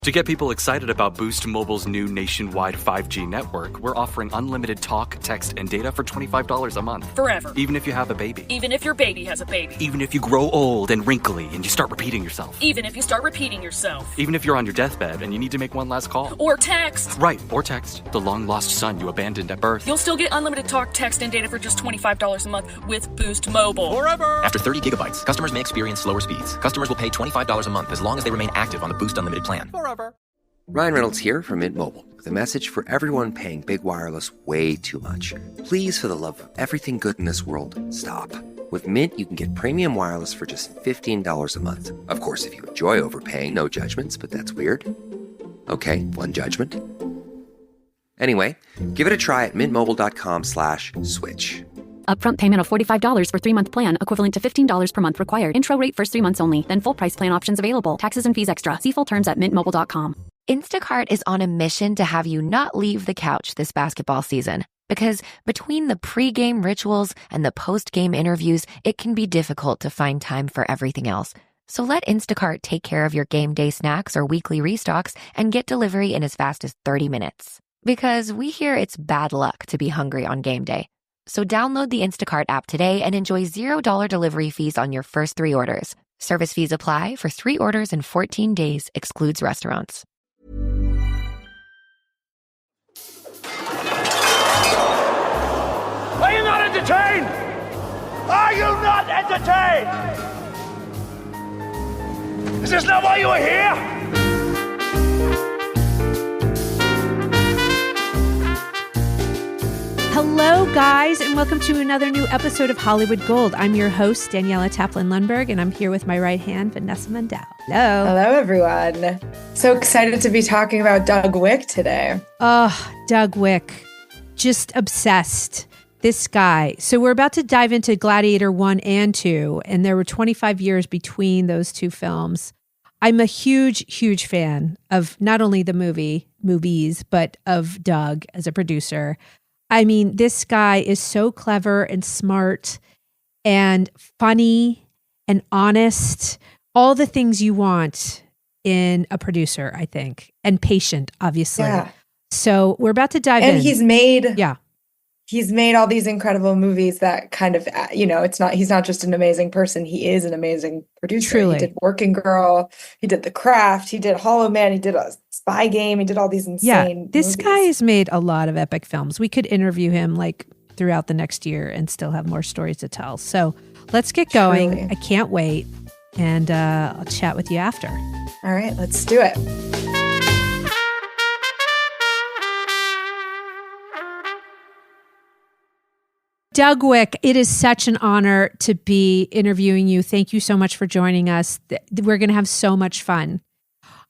To get people excited about Boost Mobile's new nationwide 5G network, we're offering unlimited talk, text, and data for $25 a month. Forever. Even if you have a baby. Even if your baby has a baby. Even if you grow old and wrinkly and you start repeating yourself. Even if you start repeating yourself. Even if you're on your deathbed and you need to make one last call. Or text. Right, or text. The long-lost son you abandoned at birth. You'll still get unlimited talk, text, and data for just $25 a month with Boost Mobile. Forever! After 30 gigabytes, customers may experience slower speeds. Customers will pay $25 a month as long as they remain active on the Boost Unlimited plan. Forever. Ryan Reynolds here from Mint Mobile with a message for everyone paying big wireless way too much. Please, for the love of everything good in this world, stop. With Mint, you can get premium wireless for just $15 a month. Of course, if you enjoy overpaying, no judgments, but that's weird. Okay, one judgment. Anyway, give it a try at mintmobile.com/switch. Upfront payment of $45 for 3-month plan, equivalent to $15 per month required. Intro rate first 3 months only, then full price plan options available. Taxes and fees extra. See full terms at mintmobile.com. Instacart is on a mission to have you not leave the couch this basketball season. Because between the pre-game rituals and the post-game interviews, it can be difficult to find time for everything else. So let Instacart take care of your game day snacks or weekly restocks and get delivery in as fast as 30 minutes. Because we hear it's bad luck to be hungry on game day. So download the Instacart app today and enjoy $0 delivery fees on your first 3 orders. Service fees apply for 3 orders and 14 days, excludes restaurants. Are you not entertained? Are you not entertained? Is this not why you are here? Hello, guys, and welcome to another new episode of Hollywood Gold. I'm your host, Daniela Taplin Lundberg, and I'm here with my right hand, Vanessa Mundell. Hello. Hello, everyone. So excited to be talking about Doug Wick today. Oh, Doug Wick. Just obsessed. This guy. So we're about to dive into Gladiator 1 and 2, and there were 25 years between those two films. I'm a huge, huge fan of not only the movies, but of Doug as a producer. I mean, this guy is so clever and smart and funny and honest. All the things you want in a producer, I think, and patient, obviously. Yeah. So we're about to dive in. And he's made all these incredible movies that kind of, he's not just an amazing person. He is an amazing producer. Truly. He did Working Girl. He did The Craft. He did Hollow Man. He did a Spy Game. He did all these insane this movies. Guy has made a lot of epic films. We could interview him like throughout the next year and still have more stories to tell. So let's get going. Truly. I can't wait. And I'll chat with you after. All right, let's do it. Doug Wick, it is such an honor to be interviewing you. Thank you so much for joining us. We're going to have so much fun.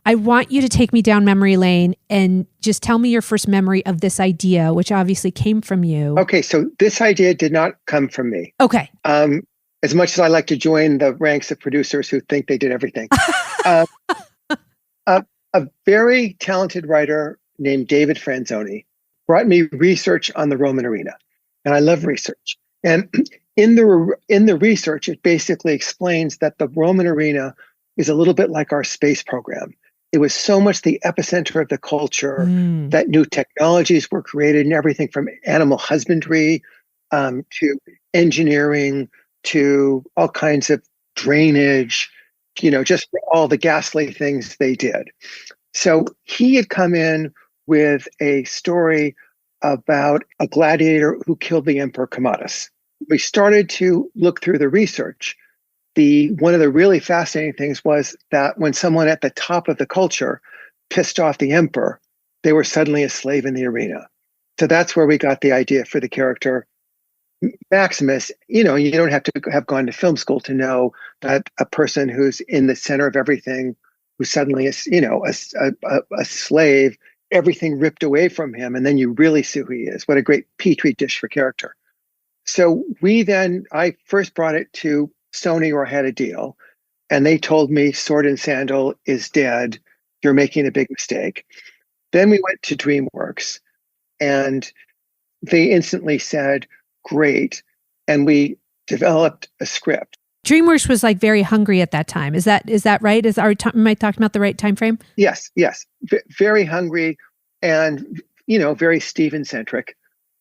I want you to take me down memory lane and just tell me your first memory of this idea, which obviously came from you. Okay, so this idea did not come from me. Okay. As much as I like to join the ranks of producers who think they did everything. A very talented writer named David Franzoni brought me research on the Roman arena. And I love research. And in the research, it basically explains that the Roman arena is a little bit like our space program. It was so much the epicenter of the culture that new technologies were created and everything from animal husbandry to engineering to all kinds of drainage, just all the ghastly things they did. So he had come in with a story about a gladiator who killed the Emperor Commodus. We started to look through the research. One of the really fascinating things was that when someone at the top of the culture pissed off the emperor, they were suddenly a slave in the arena. So that's where we got the idea for the character Maximus. You don't have to have gone to film school to know that a person who's in the center of everything, who suddenly is, a slave, everything ripped away from him, and then you really see who he is. What a great petri dish for character. So I first brought it to Sony, or had a deal, and they told me Sword and Sandal is dead. You're making a big mistake. Then we went to DreamWorks, and they instantly said, great. And we developed a script. DreamWorks was like very hungry at that time. Is that right? Am I talking about the right time frame? Yes. Very hungry and, very Steven-centric.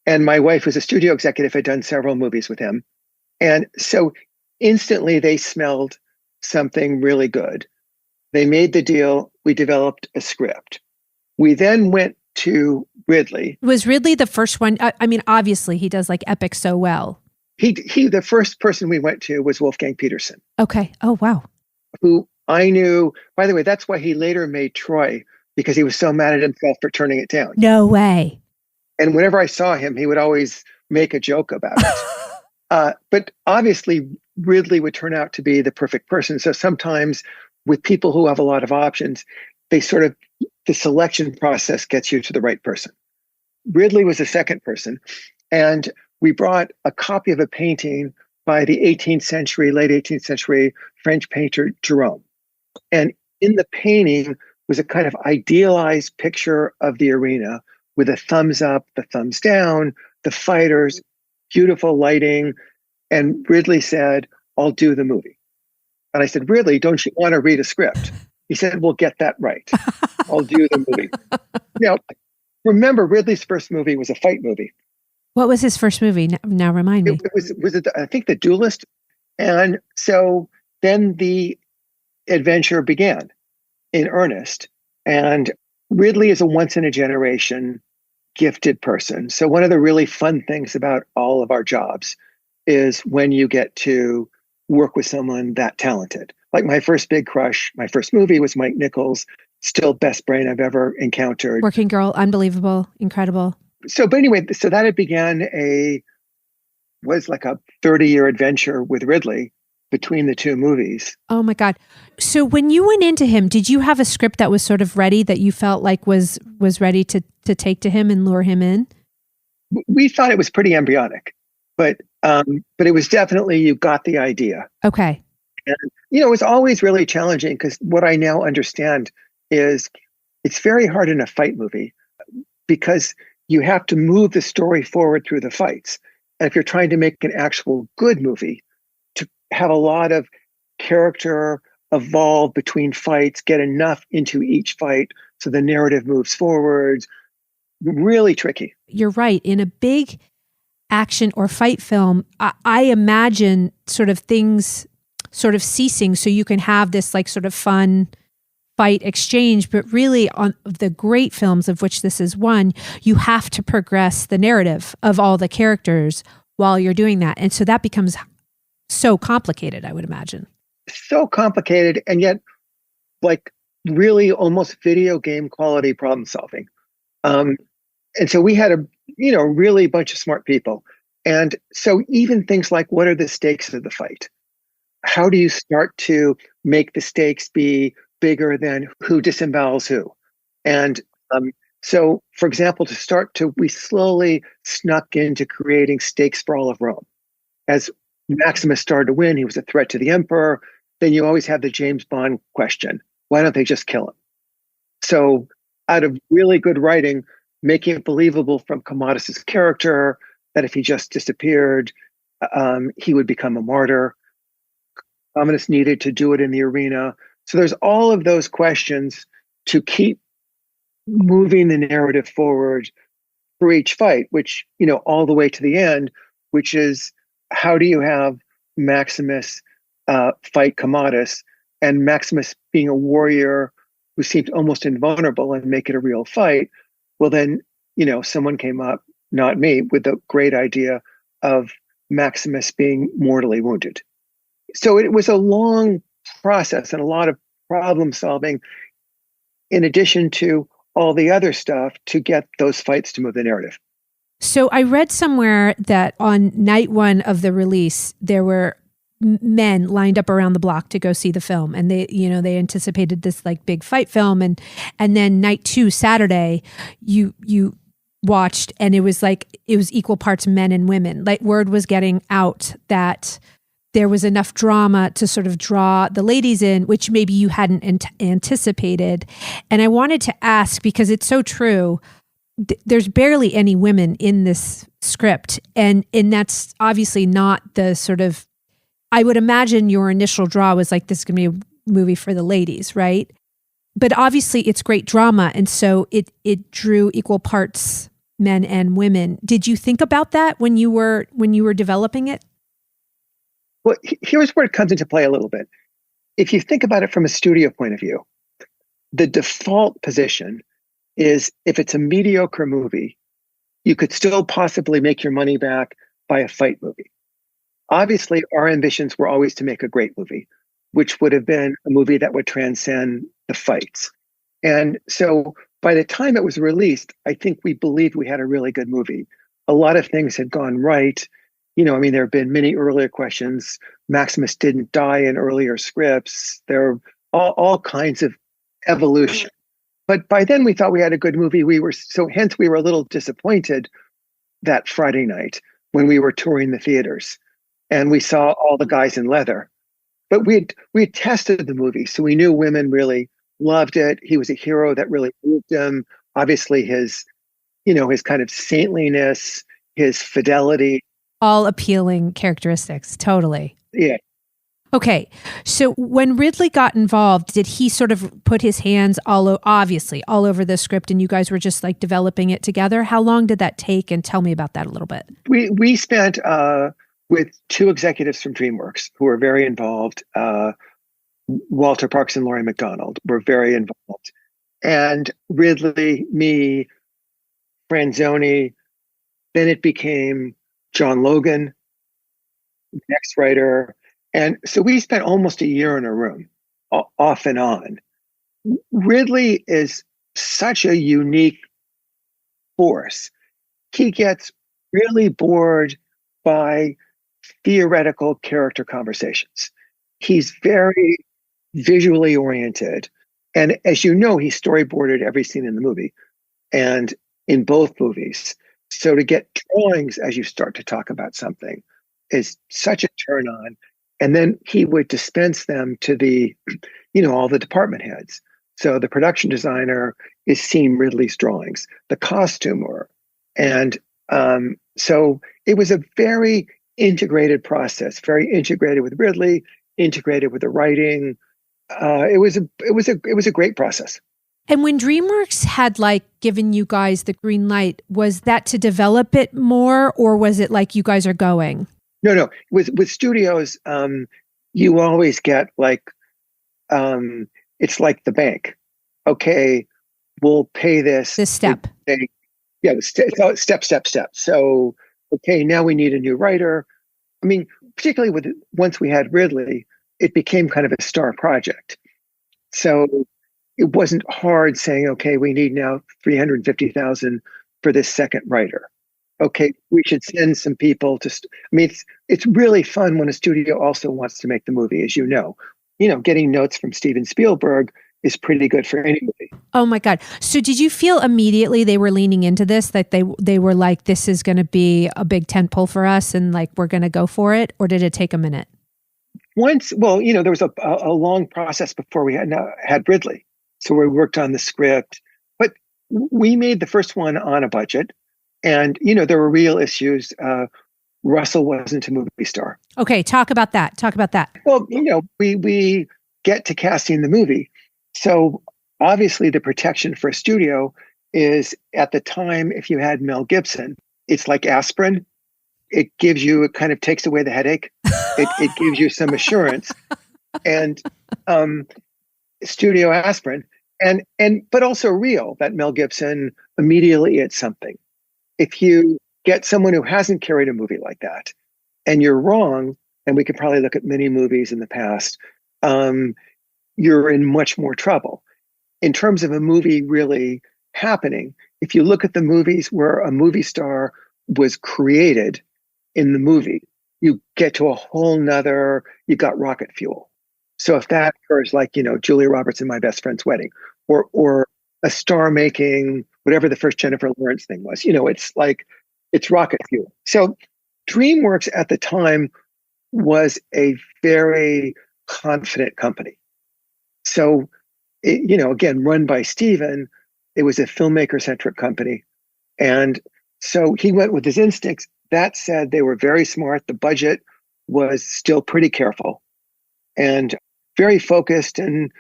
And my wife was a studio executive, had done several movies with him. And so instantly they smelled something really good. They made the deal. We developed a script. We then went to Ridley. Was Ridley the first one? I mean, obviously he does like epic so well. The first person we went to was Wolfgang Petersen. Okay. Oh, wow. Who I knew, by the way, that's why he later made Troy, because he was so mad at himself for turning it down. No way. And whenever I saw him, he would always make a joke about it. But obviously, Ridley would turn out to be the perfect person. So sometimes with people who have a lot of options, the selection process gets you to the right person. Ridley was the second person. And we brought a copy of a painting by the late 18th century French painter Jerome. And in the painting was a kind of idealized picture of the arena with a thumbs up, the thumbs down, the fighters, beautiful lighting. And Ridley said, "I'll do the movie." And I said, "Ridley, don't you want to read a script?" He said, "We'll get that right. I'll do the movie." Now, remember, Ridley's first movie was a fight movie. What was his first movie? Now remind me. It was I think, The Duelist. And so then the adventure began in earnest. And Ridley is a once-in-a-generation gifted person. So one of the really fun things about all of our jobs is when you get to work with someone that talented. Like my first big crush, my first movie was Mike Nichols, still best brain I've ever encountered. Working Girl, unbelievable, incredible. So that it began was like a 30-year adventure with Ridley between the two movies. Oh my God. So when you went into him, did you have a script that was sort of ready that you felt like was ready to take to him and lure him in? We thought it was pretty embryonic, but it was definitely, you got the idea. Okay. And, it was always really challenging because what I now understand is it's very hard in a fight movie because you have to move the story forward through the fights. And if you're trying to make an actual good movie, to have a lot of character evolve between fights, get enough into each fight so the narrative moves forward, really tricky. You're right. In a big action or fight film, I imagine sort of things sort of ceasing so you can have this like sort of fun fight exchange, but really on the great films, of which this is one, you have to progress the narrative of all the characters while you're doing that. And so that becomes so complicated, I would imagine. So complicated, and yet like really almost video game quality problem solving. And so we had a really bunch of smart people. And so even things like, what are the stakes of the fight? How do you start to make the stakes be bigger than who disembowels who? And so, for example, we slowly snuck into creating stakes for all of Rome. As Maximus started to win, he was a threat to the emperor. Then you always have the James Bond question. Why don't they just kill him? So out of really good writing, making it believable from Commodus's character, that if he just disappeared, he would become a martyr. Commodus needed to do it in the arena. So there's all of those questions to keep moving the narrative forward for each fight, which, all the way to the end, which is, how do you have Maximus fight Commodus, and Maximus being a warrior who seemed almost invulnerable, and make it a real fight? Well, then, someone came up, not me, with the great idea of Maximus being mortally wounded. So it was a long process and a lot of problem solving, in addition to all the other stuff, to get those fights to move the narrative. So I read somewhere that on night one of the release, there were men lined up around the block to go see the film, and they anticipated this like big fight film, and then night two, Saturday, you watched, and it was equal parts men and women. Like, word was getting out that there was enough drama to sort of draw the ladies in, which maybe you hadn't anticipated. And I wanted to ask, because it's so true, there's barely any women in this script. And that's obviously not the sort of I would imagine your initial draw was like, this is going to be a movie for the ladies, right? But obviously it's great drama. And so it drew equal parts men and women. Did you think about that when you were developing it? Well, here's where it comes into play a little bit. If you think about it from a studio point of view, the default position is if it's a mediocre movie, you could still possibly make your money back by a fight movie. Obviously, our ambitions were always to make a great movie, which would have been a movie that would transcend the fights. And so by the time it was released, I think we believed we had a really good movie. A lot of things had gone right. There have been many earlier questions. Maximus didn't die in earlier scripts. There are all kinds of evolution. But by then we thought we had a good movie. Hence we were a little disappointed that Friday night when we were touring the theaters and we saw all the guys in leather. But we had tested the movie, so we knew women really loved it. He was a hero that really moved them. Obviously his kind of saintliness, his fidelity. All appealing characteristics, totally. Yeah. Okay, so when Ridley got involved, did he sort of put his hands all over the script and you guys were just like developing it together? How long did that take? And tell me about that a little bit. We spent with two executives from DreamWorks who were very involved. Walter Parks and Laurie McDonald were very involved. And Ridley, me, Franzoni, then it became John Logan, next writer. And so we spent almost a year in a room, off and on. Ridley is such a unique force. He gets really bored by theoretical character conversations. He's very visually oriented. And as you know, he storyboarded every scene in the movie and in both movies. So to get drawings as you start to talk about something is such a turn on. And then he would dispense them to all the department heads. So the production designer is seeing Ridley's drawings, the costumer. And so it was a very integrated process, very integrated with Ridley, integrated with the writing. It was a great process. And when DreamWorks had given you guys the green light, was that to develop it more, or was it like you guys are going? No. With studios, you always get it's like the bank. Okay, we'll pay this. This step. Step. So, okay, now we need a new writer. I mean, particularly once we had Ridley, it became kind of a star project. So it wasn't hard saying, okay, we need now $350,000 for this second writer. Okay, we should send some people to. It's really fun when a studio also wants to make the movie, as you know. Getting notes from Steven Spielberg is pretty good for anybody. Oh my God! So did you feel immediately they were leaning into this? That they were like, this is going to be a big tentpole for us, and we're going to go for it, or did it take a minute? There was a long process before we had Ridley, so we worked on the script, but we made the first one on a budget. And, there were real issues. Russell wasn't a movie star. Okay, talk about that. Well, we get to casting the movie. So obviously the protection for a studio is, at the time, if you had Mel Gibson, it's like aspirin. It kind of takes away the headache. It gives you some assurance. And studio aspirin. But also real, that Mel Gibson immediately it's something. If you get someone who hasn't carried a movie like that, and you're wrong, and we could probably look at many movies in the past, you're in much more trouble. In terms of a movie really happening, if you look at the movies where a movie star was created in the movie, you get to a whole nother, you got rocket fuel. So if that occurs, Julia Roberts in My Best Friend's Wedding, or a star making whatever the first Jennifer Lawrence thing was, it's rocket fuel. So DreamWorks at the time was a very confident company. So, again, run by Steven, it was a filmmaker-centric company. And so he went with his instincts. That said, they were very smart. The budget was still pretty careful and very focused. And,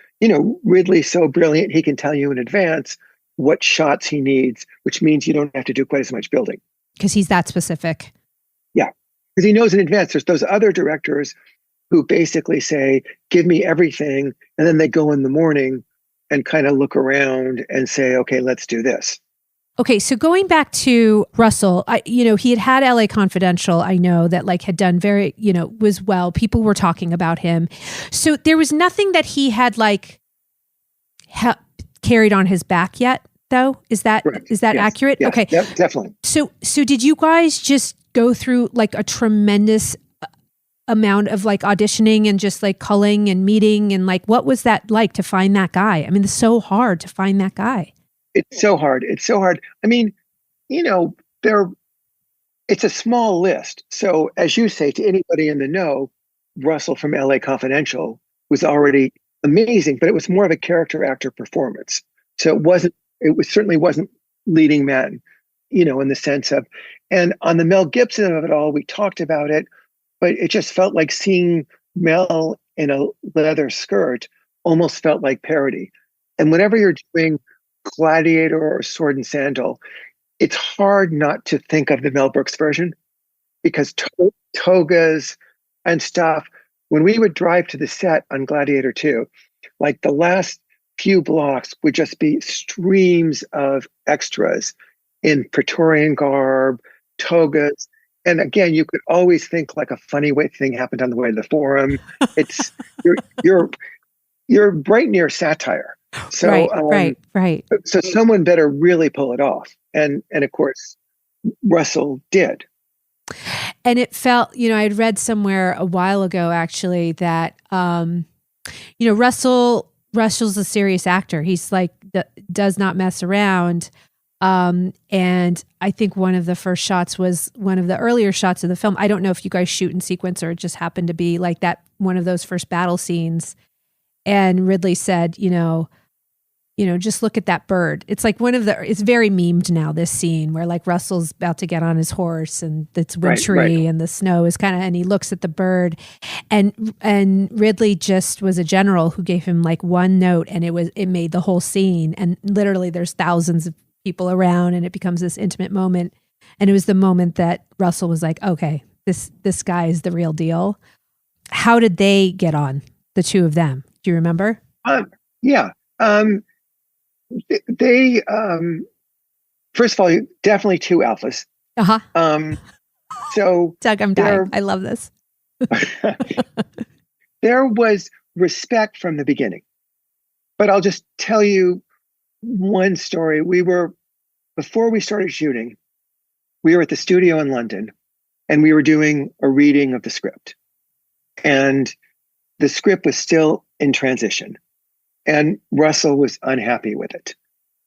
Ridley's so brilliant, he can tell you in advance what shots he needs, which means you don't have to do quite as much building. Because he's that specific. Yeah, because he knows in advance. There's those other directors who basically say, give me everything. And then they go in the morning and kind of look around and say, okay, let's do this. Okay, so going back to Russell, he had LA Confidential, I know, that like had done very, was well. People were talking about him. So there was nothing that he had like carried on his back yet, though? Is that yes. Accurate? Yes. Okay. Yep, definitely. So did you guys just go through like a tremendous amount of like auditioning and just like culling and meeting, and like what was that like to find that guy? I mean, it's so hard to find that guy. It's so hard. I mean, it's a small list. So as you say, to anybody in the know, Russell from LA Confidential was already amazing, but it was more of a character actor performance. So it certainly wasn't leading men, in the sense of, and on the Mel Gibson of it all, we talked about it, but it just felt like seeing Mel in a leather skirt almost felt like parody. And whenever you're doing Gladiator or Sword and Sandal, it's hard not to think of the Mel Brooks version, because togas and stuff. When we would drive to the set on Gladiator II, like the last few blocks would just be streams of extras in Praetorian garb, togas. And again, you could always think like a funny thing happened on the way to the Forum. It's you're right near satire. So right. So someone better really pull it off, and of course, Russell did. And it felt, I'd read somewhere a while ago actually that, Russell's a serious actor. He's like does not mess around. And I think one of the first shots was one of the earlier shots of the film. I don't know if you guys shoot in sequence or it just happened to be like that, one of those first battle scenes. And Ridley said, just look at that bird. It's like it's very memed now, this scene where like Russell's about to get on his horse and it's wintry and the snow is and he looks at the bird, and Ridley just was a general who gave him like one note, and it made the whole scene. And literally there's thousands of people around and it becomes this intimate moment. And it was the moment that Russell was like, okay, this guy is the real deal. How did they get on, the two of them? Do you remember? Yeah. They first of all, definitely two alphas. So Doug, I'm dying. I love this. There was respect from the beginning, but I'll just tell you one story. Before we started shooting, we were at the studio in London, and we were doing a reading of the script, and the script was still in transition. And Russell was unhappy with it.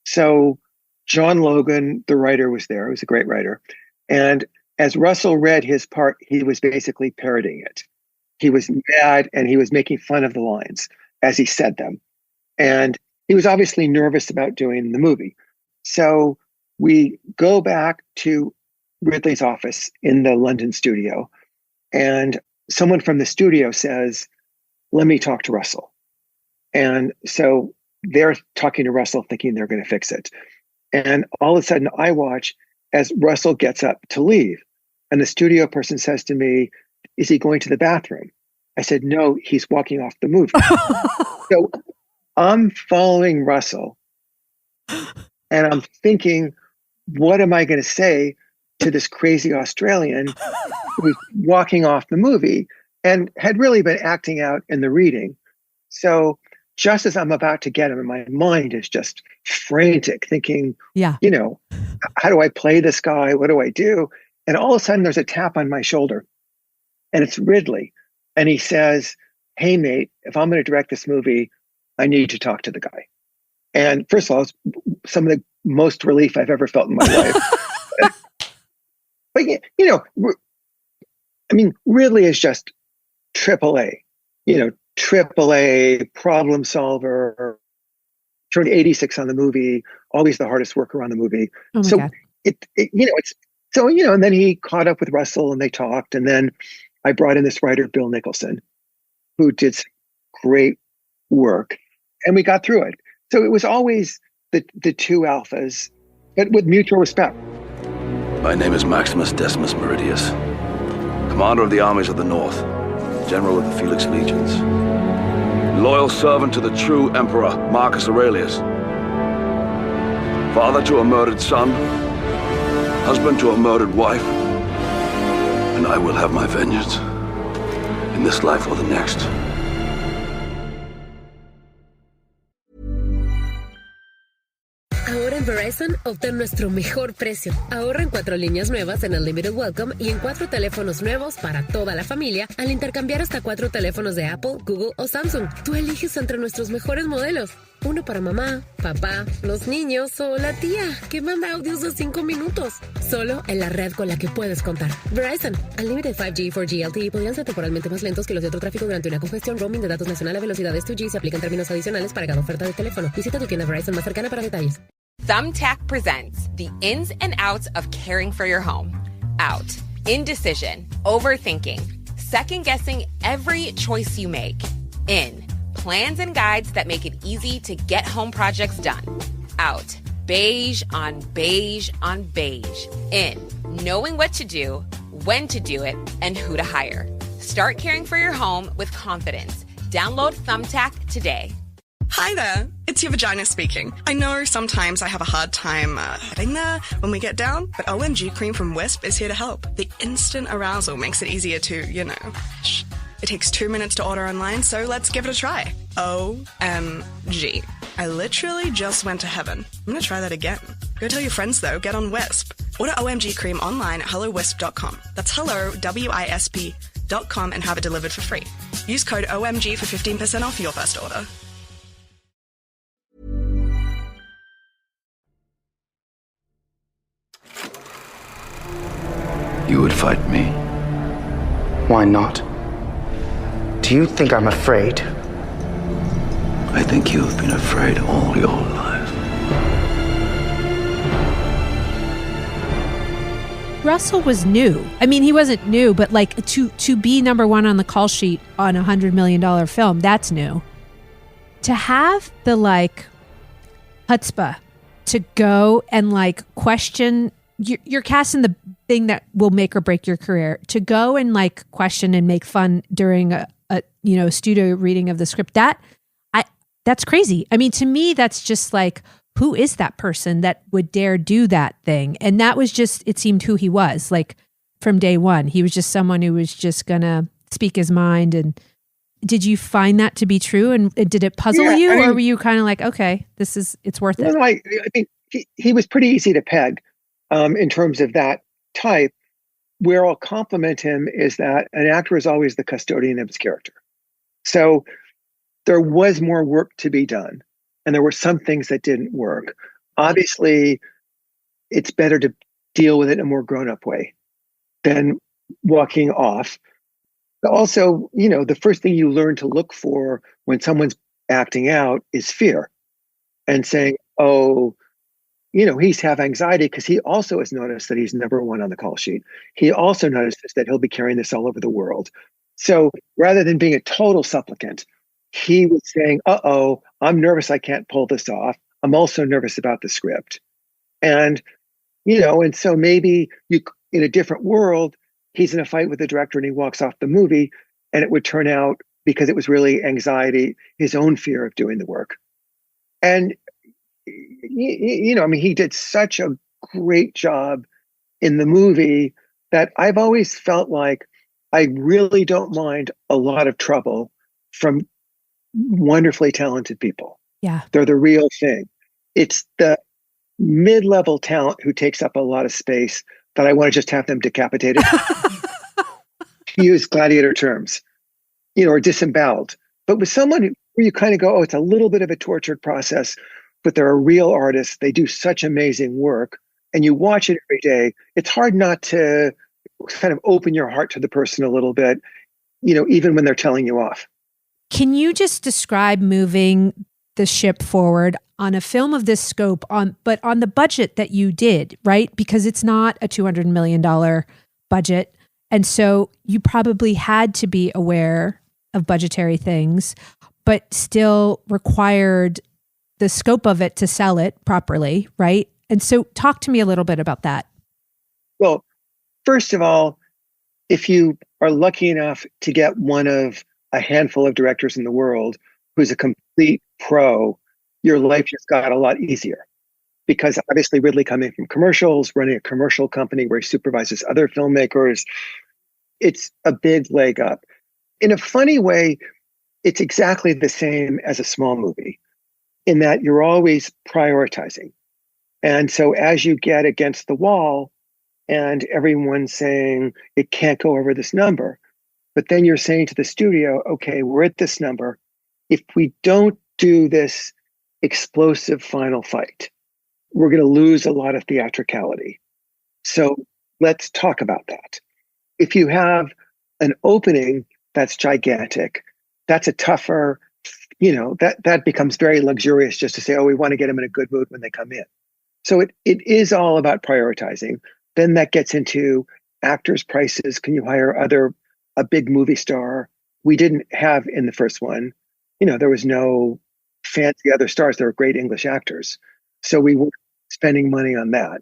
So John Logan, the writer, was there. He was a great writer. And as Russell read his part, he was basically parodying it. He was mad and he was making fun of the lines as he said them. And he was obviously nervous about doing the movie. So we go back to Ridley's office in the London studio, and someone from the studio says, let me talk to Russell. And so they're talking to Russell thinking they're going to fix it. And all of a sudden I watch as Russell gets up to leave. And the studio person says to me, is he going to the bathroom? I said, no, he's walking off the movie. So I'm following Russell and I'm thinking, what am I going to say to this crazy Australian who's walking off the movie and had really been acting out in the reading? So just as I'm about to get him, and my mind is just frantic, thinking, how do I play this guy? What do I do? And all of a sudden there's a tap on my shoulder, and it's Ridley. And he says, hey, mate, if I'm going to direct this movie, I need to talk to the guy. And first of all, it's some of the most relief I've ever felt in my life. But, Ridley is just AAA, AAA problem solver, turned 86 on the movie, always the hardest worker on the movie. Oh my so God. and then he caught up with Russell and they talked, and then I brought in this writer, Bill Nicholson, who did some great work, and we got through it. So it was always the two alphas, but with mutual respect. My name is Maximus Decimus Meridius, commander of the armies of the North, general of the Felix Legions, loyal servant to the true emperor, Marcus Aurelius, father to a murdered son, husband to a murdered wife, and I will have my vengeance in this life or the next. Ahora en Verizon, obtén nuestro mejor precio. Ahorra en 4 líneas nuevas en Unlimited Welcome y en 4 teléfonos nuevos para toda la familia al intercambiar hasta 4 teléfonos de Apple, Google o Samsung. Tú eliges entre nuestros mejores modelos. Uno para mamá, papá, los niños o la tía que manda audios de 5 minutos. Solo en la red con la que puedes contar. Verizon. Unlimited 5G y 4G LTE podrían ser temporalmente más lentos que los de otro tráfico durante una congestión. Roaming de datos nacional a velocidades 2G se aplican términos adicionales para cada oferta de teléfono. Visita tu tienda Verizon más cercana para detalles. Thumbtack presents the ins and outs of caring for your home. Out. Indecision. Overthinking. Second-guessing every choice you make. In. Plans and guides that make it easy to get home projects done. Out. Beige on beige on beige. In. Knowing what to do, when to do it, and who to hire. Start caring for your home with confidence. Download Thumbtack today. Hi there, it's your vagina speaking. I know sometimes I have a hard time getting there when we get down, but OMG Cream from Wisp is here to help. The instant arousal makes it easier to, shh. It takes 2 minutes to order online, so let's give it a try. OMG. I literally just went to heaven. I'm gonna try that again. Go tell your friends though, get on Wisp. Order OMG Cream online at hellowisp.com. That's hello, WISP.com, and have it delivered for free. Use code OMG for 15% off your first order. You would fight me? Why not? Do you think I'm afraid? I think you've been afraid all your life. Russell was new. I mean, he wasn't new, but like to be number one on the call sheet on a $100 million film, that's new. To have the like chutzpah to go and like question, you're casting the thing that will make or break your career, to go and like question and make fun during a studio reading of the script, that's crazy. I mean, to me, that's just like, who is that person that would dare do that thing? And that was just, it seemed who he was, like from day one. He was just someone who was just gonna speak his mind. And did you find that to be true? And did it puzzle you? Or were you kind of like, okay, it's worth it? No, I think he was pretty easy to peg in terms of that type. Where I'll compliment him is that an actor is always the custodian of his character. So there was more work to be done, and there were some things that didn't work. Obviously, it's better to deal with it in a more grown-up way than walking off. But also, the first thing you learn to look for when someone's acting out is fear, and saying, oh, he's have anxiety because he also has noticed that he's number one on the call sheet. He also notices that he'll be carrying this all over the world. So rather than being a total supplicant, he was saying, uh-oh, I'm nervous I can't pull this off. I'm also nervous about the script. And, and so maybe in a different world, he's in a fight with the director and he walks off the movie, and it would turn out, because it was really anxiety, his own fear of doing the work. And, he did such a great job in the movie that I've always felt like I really don't mind a lot of trouble from wonderfully talented people. Yeah. They're the real thing. It's the mid-level talent who takes up a lot of space that I want to just have them decapitated. To use Gladiator terms, or disemboweled. But with someone where you kind of go, oh, it's a little bit of a tortured process, but they're a real artist. They do such amazing work, and you watch it every day. It's hard not to kind of open your heart to the person a little bit, even when they're telling you off. Can you just describe moving the ship forward on a film of this scope, but on the budget that you did, right? Because it's not a $200 million budget. And so you probably had to be aware of budgetary things, but still required the scope of it to sell it properly, right? And so talk to me a little bit about that. Well, first of all, if you are lucky enough to get one of a handful of directors in the world who's a complete pro, your life just got a lot easier. Because obviously Ridley coming from commercials, running a commercial company where he supervises other filmmakers, it's a big leg up. In a funny way, it's exactly the same as a small movie in that you're always prioritizing. And so as you get against the wall and everyone's saying it can't go over this number, but then you're saying to the studio, okay, we're at this number. If we don't do this explosive final fight, we're going to lose a lot of theatricality. So let's talk about that. If you have an opening that's gigantic, that's a tougher, that becomes very luxurious just to say, oh, we want to get them in a good mood when they come in. So it is all about prioritizing. Then that gets into actors' prices. Can you hire a big movie star? We didn't have in the first one, there was no fancy other stars. There were great English actors. So we were spending money on that.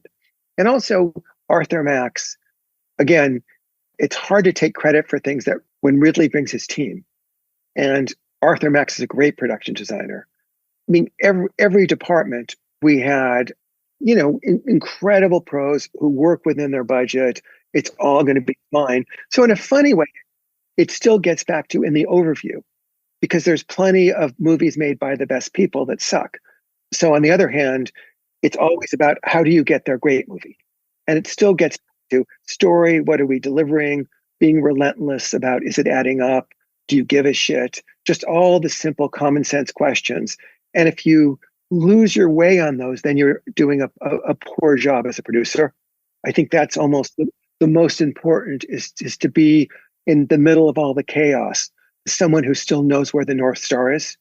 And also Arthur Max, again, it's hard to take credit for things that when Ridley brings his team, and Arthur Max is a great production designer. I mean, every department we had, incredible pros who work within their budget. It's all going to be fine. So in a funny way, it still gets back to in the overview, because there's plenty of movies made by the best people that suck. So on the other hand, it's always about how do you get their great movie? And it still gets to story. What are we delivering? Being relentless about, is it adding up? Do you give a shit? Just all the simple common sense questions. And if you lose your way on those, then you're doing a poor job as a producer. I think that's almost the most important is to be in the middle of all the chaos, someone who still knows where the North Star is.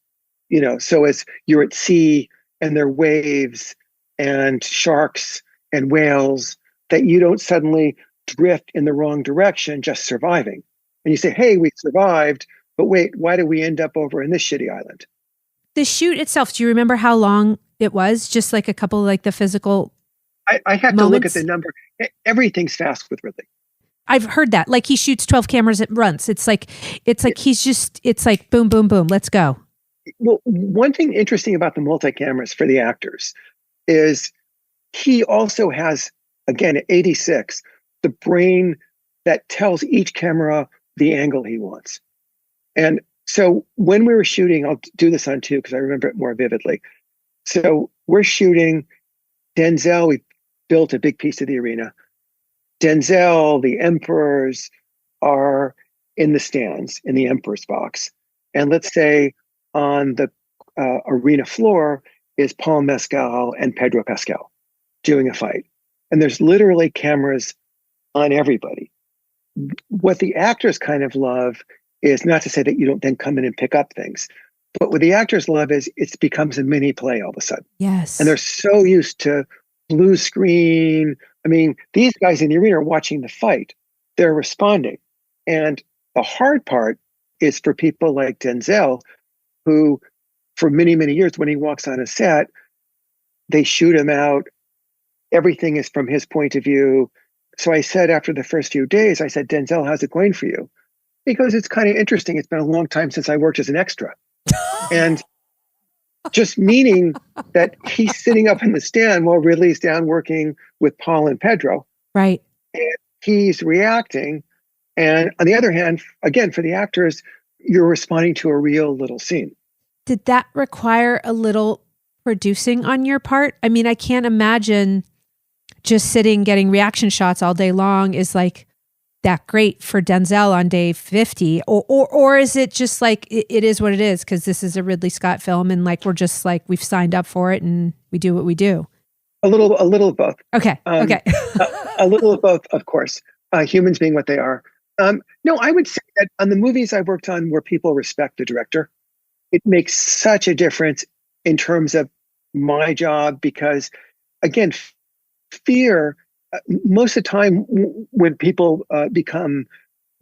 So as you're at sea and there are waves and sharks and whales, that you don't suddenly drift in the wrong direction, just surviving. And you say, hey, we survived, but wait, why did we end up over in this shitty island? The shoot itself, do you remember how long it was? Just like a couple, like the physical I have to look at the number. Everything's fast with Ridley. I've heard that. Like he shoots 12 cameras at once. It's like it's like boom, boom, boom. Let's go. Well, one thing interesting about the multi-cameras for the actors is he also has, again, at 86, the brain that tells each camera the angle he wants. And so when we were shooting, I'll do this on two because I remember it more vividly. So we're shooting Denzel. We built a big piece of the arena. Denzel, the emperors are in the stands in the emperor's box. And let's say on the arena floor is Paul Mescal and Pedro Pascal doing a fight. And there's literally cameras on everybody. What the actors kind of love is not to say that you don't then come in and pick up things, but what the actors love is it becomes a mini play all of a sudden. Yes. And they're so used to blue screen. I mean, these guys in the arena are watching the fight. They're responding. And the hard part is for people like Denzel, who for many, many years, when he walks on a set, they shoot him out. Everything is from his point of view. So I said after the first few days, I said, Denzel, how's it going for you? Because it's kind of interesting. It's been a long time since I worked as an extra. And just meaning that he's sitting up in the stand while Ridley's down working with Paul and Pedro. Right. And he's reacting. And on the other hand, again, for the actors, you're responding to a real little scene. Did that require a little producing on your part? I mean, I can't imagine just sitting getting reaction shots all day long is like that great for Denzel on day 50, or is it just like it is what it is because this is a Ridley Scott film and like we're just like we've signed up for it and we do what we do? A little of both. Okay. Okay. a little of both, of course. Humans being what they are. No, I would say that on the movies I worked on where people respect the director, it makes such a difference in terms of my job because, again, fear most of the time when people become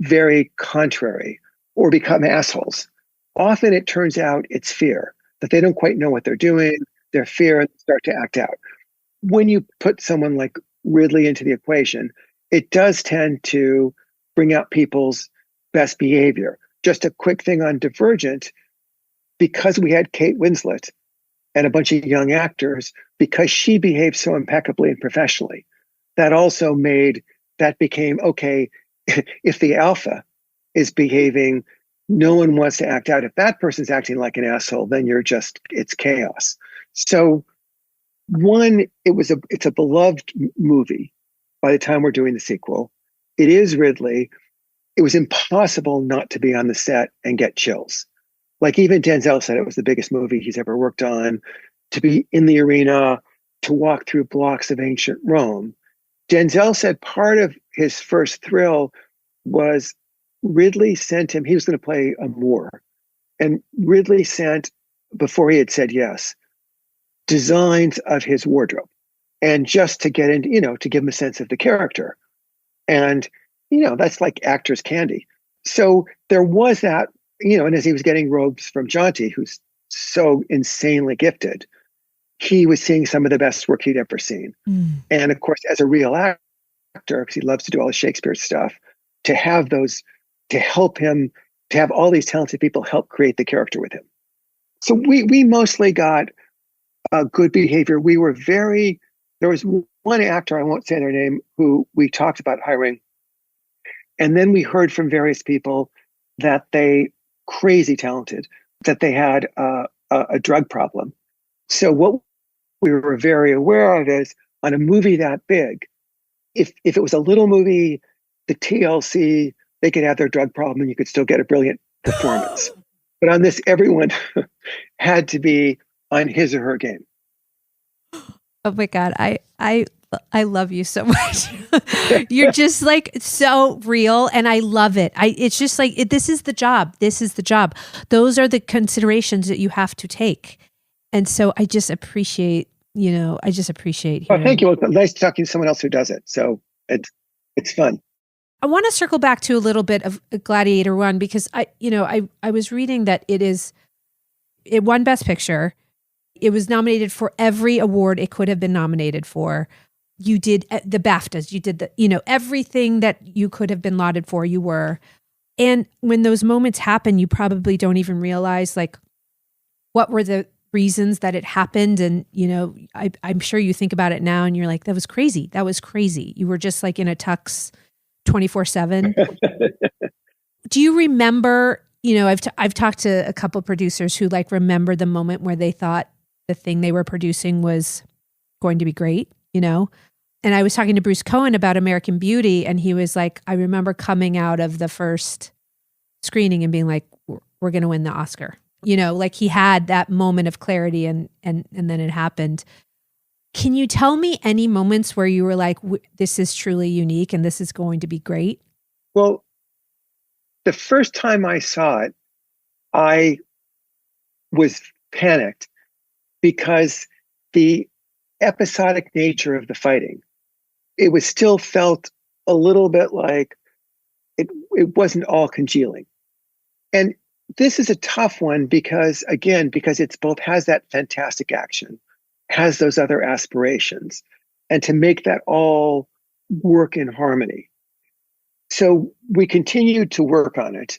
very contrary or become assholes, often it turns out it's fear, that they don't quite know what they're doing, their fear, and start to act out. When you put someone like Ridley into the equation, it does tend to bring out people's best behavior. Just a quick thing on Divergent, because we had Kate Winslet and a bunch of young actors, because she behaved so impeccably and professionally, that became, okay, if the alpha is behaving, no one wants to act out. If that person's acting like an asshole, then it's chaos. So it's a beloved movie by the time we're doing the sequel. It is Ridley. It was impossible not to be on the set and get chills. Like even Denzel said it was the biggest movie he's ever worked on, to be in the arena, to walk through blocks of ancient Rome. Denzel said part of his first thrill was Ridley sent him, he was going to play a Moor, and Ridley sent, before he had said yes, designs of his wardrobe. And just to get into, to give him a sense of the character. And, that's like actor's candy. So there was that, and as he was getting robes from Jonty, who's so insanely gifted, he was seeing some of the best work he'd ever seen. And of course, as a real actor, because he loves to do all the Shakespeare stuff, to have help him, to have all these talented people help create the character with him. So we mostly got good behavior. There was one actor, I won't say their name, who we talked about hiring. And then we heard from various people that crazy talented, that they had a drug problem. So what we were very aware of is, on a movie that big, if it was a little movie, the TLC, they could have their drug problem and you could still get a brilliant performance. But on this, everyone had to be on his or her game. Oh my God, I love you so much. You're just like so real, and I love it. It's just like this is the job. This is the job. Those are the considerations that you have to take. And so I just appreciate, hearing. Oh, thank you. Well, nice talking to someone else who does it. So it's fun. I want to circle back to a little bit of Gladiator I, because I was reading that it won Best Picture. It was nominated for every award it could have been nominated for. You did the BAFTAs, you did everything that you could have been lauded for, you were. And when those moments happen, you probably don't even realize like what were the reasons that it happened. And, I'm sure you think about it now and you're like, that was crazy. That was crazy. You were just like in a tux 24/7. Do you remember, I've talked to a couple of producers who like remember the moment where they thought the thing they were producing was going to be great, And I was talking to Bruce Cohen about American Beauty, and he was like, I remember coming out of the first screening and being like, we're going to win the Oscar. Like he had that moment of clarity and then it happened. Can you tell me any moments where you were like, this is truly unique and this is going to be great? Well, the first time I saw it, I was panicked because the episodic nature of the fighting, it was still felt a little bit like it wasn't all congealing. And this is a tough one because it's both has that fantastic action, has those other aspirations, and to make that all work in harmony. So we continued to work on it.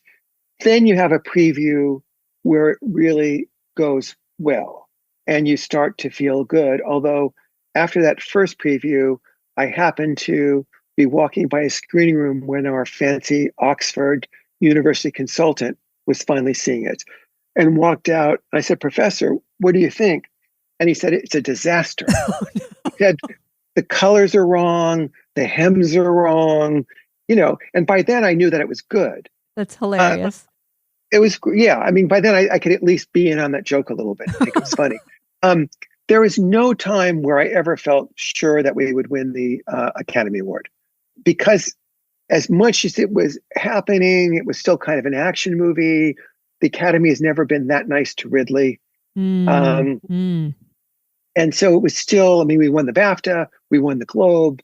Then you have a preview where it really goes well and you start to feel good. Although after that first preview, I happened to be walking by a screening room when our fancy Oxford University consultant was finally seeing it and walked out. I said, Professor, what do you think? And he said, it's a disaster. He said, the colors are wrong, the hems are wrong, and by then I knew that it was good. That's hilarious. It was, yeah. I mean, by then I could at least be in on that joke a little bit. I think it was funny. There was no time where I ever felt sure that we would win the Academy Award, because as much as it was happening, it was still kind of an action movie. The Academy has never been that nice to Ridley. And so it was still, we won the BAFTA, we won the Globe,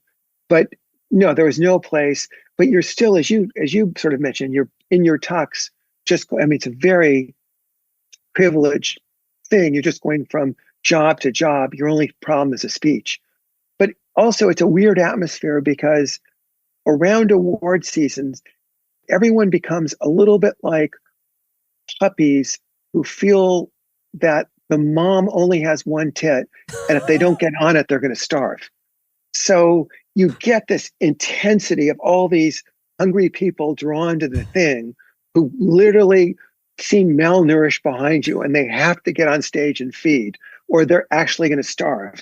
But no, there was no place. But you're still, as you sort of mentioned, you're in your tux. It's a very privileged thing. You're just going from job to job. Your only problem is a speech. But also, it's a weird atmosphere because around award seasons, everyone becomes a little bit like puppies who feel that the mom only has one tit, and if they don't get on it, they're going to starve. So you get this intensity of all these hungry people drawn to the thing who literally seem malnourished behind you, and they have to get on stage and feed, or they're actually going to starve.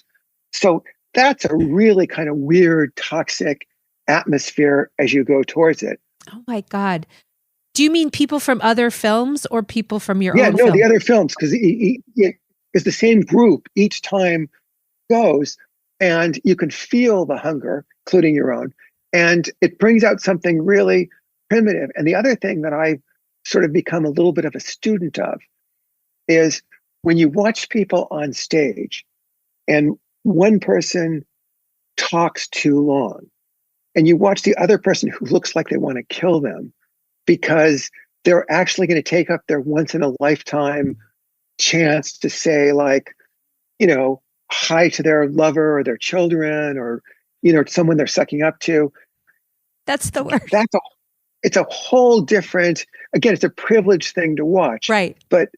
So that's a really kind of weird, toxic atmosphere as you go towards it. Oh my God. Do you mean people from other films or people from your own film? Yeah, no, the other films, because it's the same group each time goes, and you can feel the hunger, including your own, and it brings out something really primitive. And the other thing that I've sort of become a little bit of a student of is when you watch people on stage and one person talks too long, and you watch the other person who looks like they want to kill them because they're actually going to take up their once in a lifetime chance to say, like, hi to their lover or their children or, someone they're sucking up to. That's the worst. It's a whole different, again, it's a privileged thing to watch. Right. But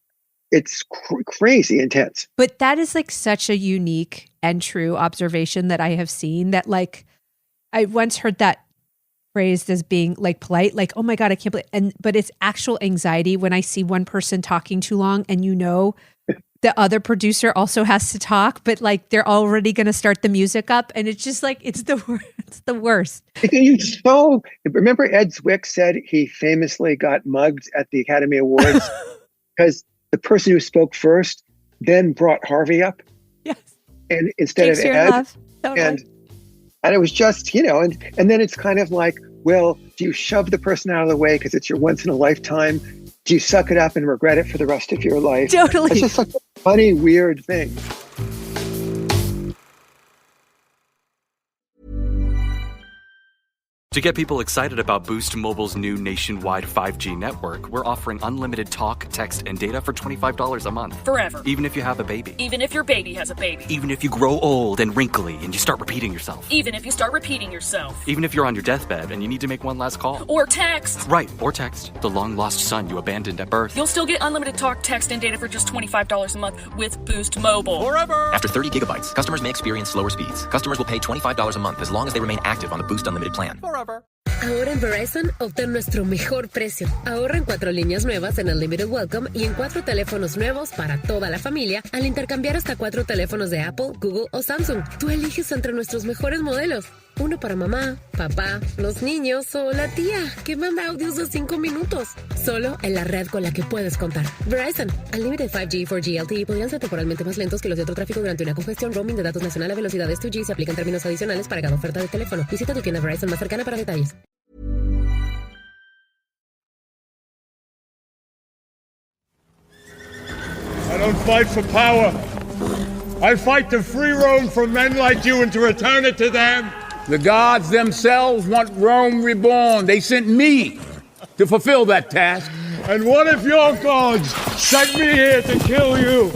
it's crazy intense. But that is like such a unique and true observation that I have seen, that like, I once heard that phrased as being like polite, like, oh my God, I can't believe, but it's actual anxiety when I see one person talking too long and the other producer also has to talk, but like they're already going to start the music up, and it's just like, it's the worst. Remember Ed Zwick said he famously got mugged at the Academy Awards because the person who spoke first then brought Harvey up. Yes. And instead of Ed. Totally. And it was just, and then it's kind of like, well, do you shove the person out of the way because it's your once in a lifetime? Do you suck it up and regret it for the rest of your life? Totally. It's just like a funny, weird thing. To get people excited about Boost Mobile's new nationwide 5G network, we're offering unlimited talk, text, and data for $25 a month. Forever. Even if you have a baby. Even if your baby has a baby. Even if you grow old and wrinkly and you start repeating yourself. Even if you start repeating yourself. Even if you're on your deathbed and you need to make one last call. Or text. Right, or text. The long-lost son you abandoned at birth. You'll still get unlimited talk, text, and data for just $25 a month with Boost Mobile. Forever! After 30 gigabytes, customers may experience slower speeds. Customers will pay $25 a month as long as they remain active on the Boost Unlimited plan. Forever. Ahora en Verizon, obtén nuestro mejor precio. Ahorra en 4 líneas nuevas en Unlimited Welcome y en 4 teléfonos nuevos para toda la familia al intercambiar hasta 4 teléfonos de Apple, Google o Samsung. Tú eliges entre nuestros mejores modelos. Uno para mamá, papá, los niños o la tía que manda audios de 5 minutos. Solo en la red con la que puedes contar. Verizon. Unlimited 5G, 4G LTE podrían ser temporalmente más lentos que los de otro tráfico durante una congestión. Roaming de datos nacional a velocidades 2G se aplican términos adicionales para cada oferta de teléfono. Visita tu tienda Verizon más cercana para detalles. I don't fight for power. I fight to free Rome from men like you and to return it to them. The gods themselves want Rome reborn. They sent me to fulfill that task. And what if your gods sent me here to kill you?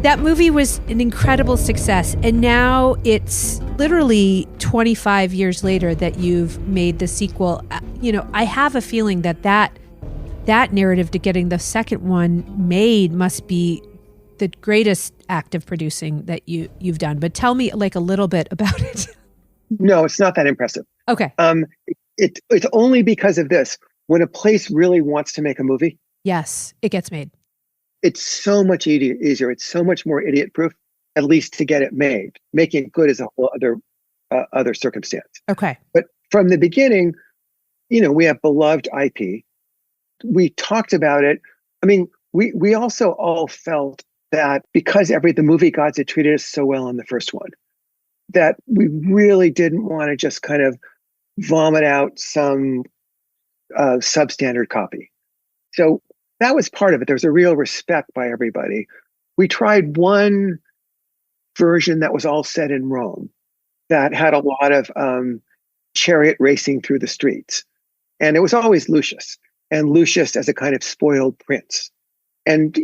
That movie was an incredible success, and now it's literally 25 years later that you've made the sequel. I have a feeling that narrative to getting the second one made must be the greatest act of producing that you've done. But tell me like a little bit about it. No, it's not that impressive. Okay. It's only because of this. When a place really wants to make a movie, yes, it gets made. It's so much easier. It's so much more idiot-proof, at least to get it made. Making it good is a whole other circumstance. Okay. But from the beginning, we have beloved IP. We talked about it. I mean, we also all felt that because the movie gods had treated us so well in the first one, that we really didn't want to just kind of vomit out some substandard copy. So that was part of it. There was a real respect by everybody. We tried one version that was all set in Rome that had a lot of chariot racing through the streets. And it was always Lucius, and Lucius as a kind of spoiled prince. And,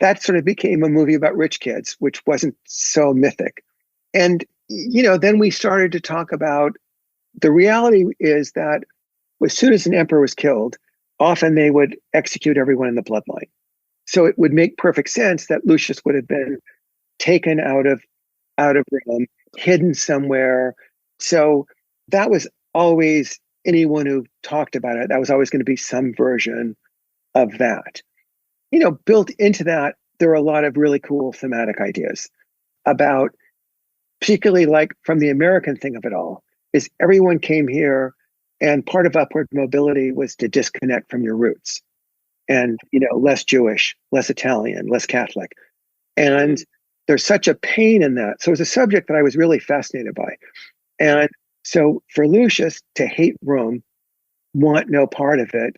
that sort of became a movie about rich kids, which wasn't so mythic. And, then we started to talk about the reality is that as soon as an emperor was killed, often they would execute everyone in the bloodline. So it would make perfect sense that Lucius would have been taken out of Rome, hidden somewhere. So that was always, anyone who talked about it, that was always going to be some version of that. Built into that, there are a lot of really cool thematic ideas about, particularly like from the American thing of it all, is everyone came here and part of upward mobility was to disconnect from your roots and, less Jewish, less Italian, less Catholic. And there's such a pain in that. So it's a subject that I was really fascinated by. And so for Lucius to hate Rome, want no part of it,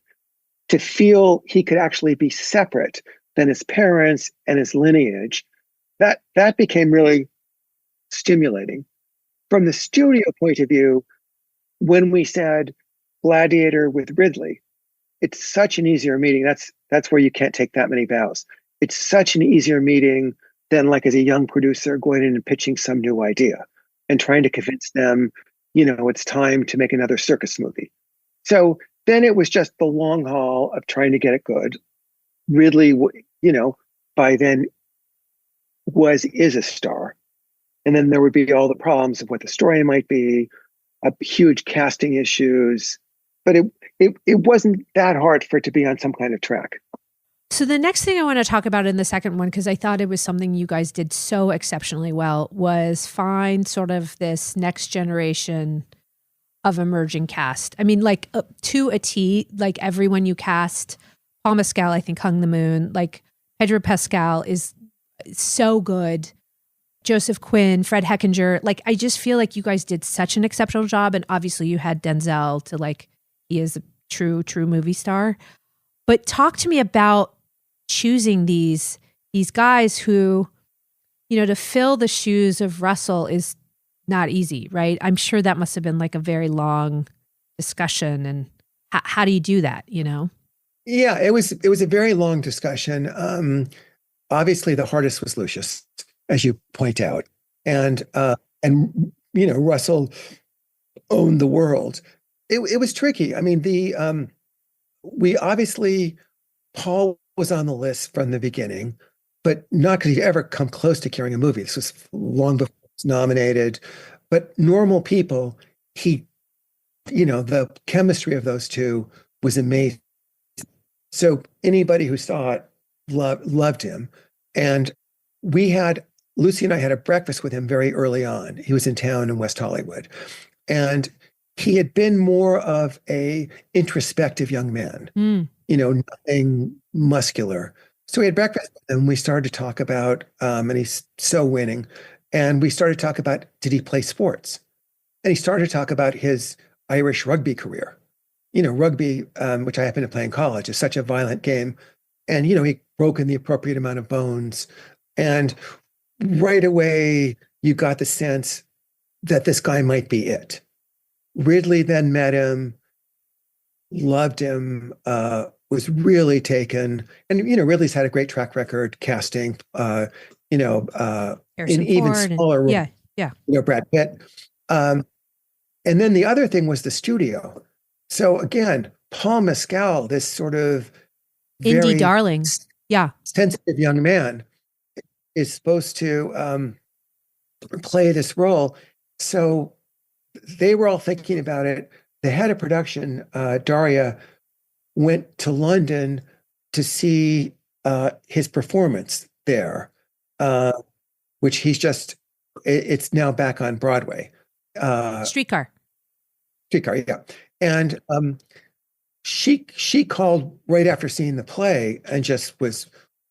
to feel he could actually be separate than his parents and his lineage, that became really stimulating. From the studio point of view, when we said Gladiator with Ridley, it's such an easier meeting. That's where you can't take that many bows. It's such an easier meeting than like as a young producer going in and pitching some new idea and trying to convince them, it's time to make another circus movie. So then it was just the long haul of trying to get it good. Ridley, by then is a star. And then there would be all the problems of what the story might be, huge casting issues, but it wasn't that hard for it to be on some kind of track. So the next thing I want to talk about in the second one, because I thought it was something you guys did so exceptionally well, was find sort of this next generation of emerging cast. I mean, like to a T, like everyone you cast. Paul Mescal, I think, hung the moon. Like Pedro Pascal is so good. Joseph Quinn, Fred Heckinger. Like, I just feel like you guys did such an exceptional job. And obviously you had Denzel to he is a true movie star. But talk to me about choosing these guys who, to fill the shoes of Russell is not easy, right? I'm sure that must have been like a very long discussion. And how do you do that, Yeah, it was a very long discussion. Obviously the hardest was Lucius, as you point out. And Russell owned the world. It was tricky. I mean, we obviously, Paul was on the list from the beginning, but not because he'd ever come close to carrying a movie. This was long before he was nominated. But normal people, the chemistry of those two was amazing. So anybody who saw it loved him. And Lucy and I had a breakfast with him very early on. He was in town in West Hollywood. And he had been more of a introspective young man, nothing muscular. So we had breakfast and we started to talk about, and he's so winning. And we started to talk about, did he play sports? And he started to talk about his Irish rugby career. Rugby, which I happened to play in college, is such a violent game. And, he broken the appropriate amount of bones. And right away, you got the sense that this guy might be it. Ridley then met him, loved him, was really taken. And, Ridley's had a great track record casting, in even smaller roles. Yeah. Brad Pitt. And then the other thing was the studio. So again, Paul Mescal, this sort of indie darling, sensitive young man, is supposed to play this role. So they were all thinking about it. The head of production, Daria, went to London to see his performance there, which it's now back on Broadway. Streetcar, yeah. And she called right after seeing the play and just was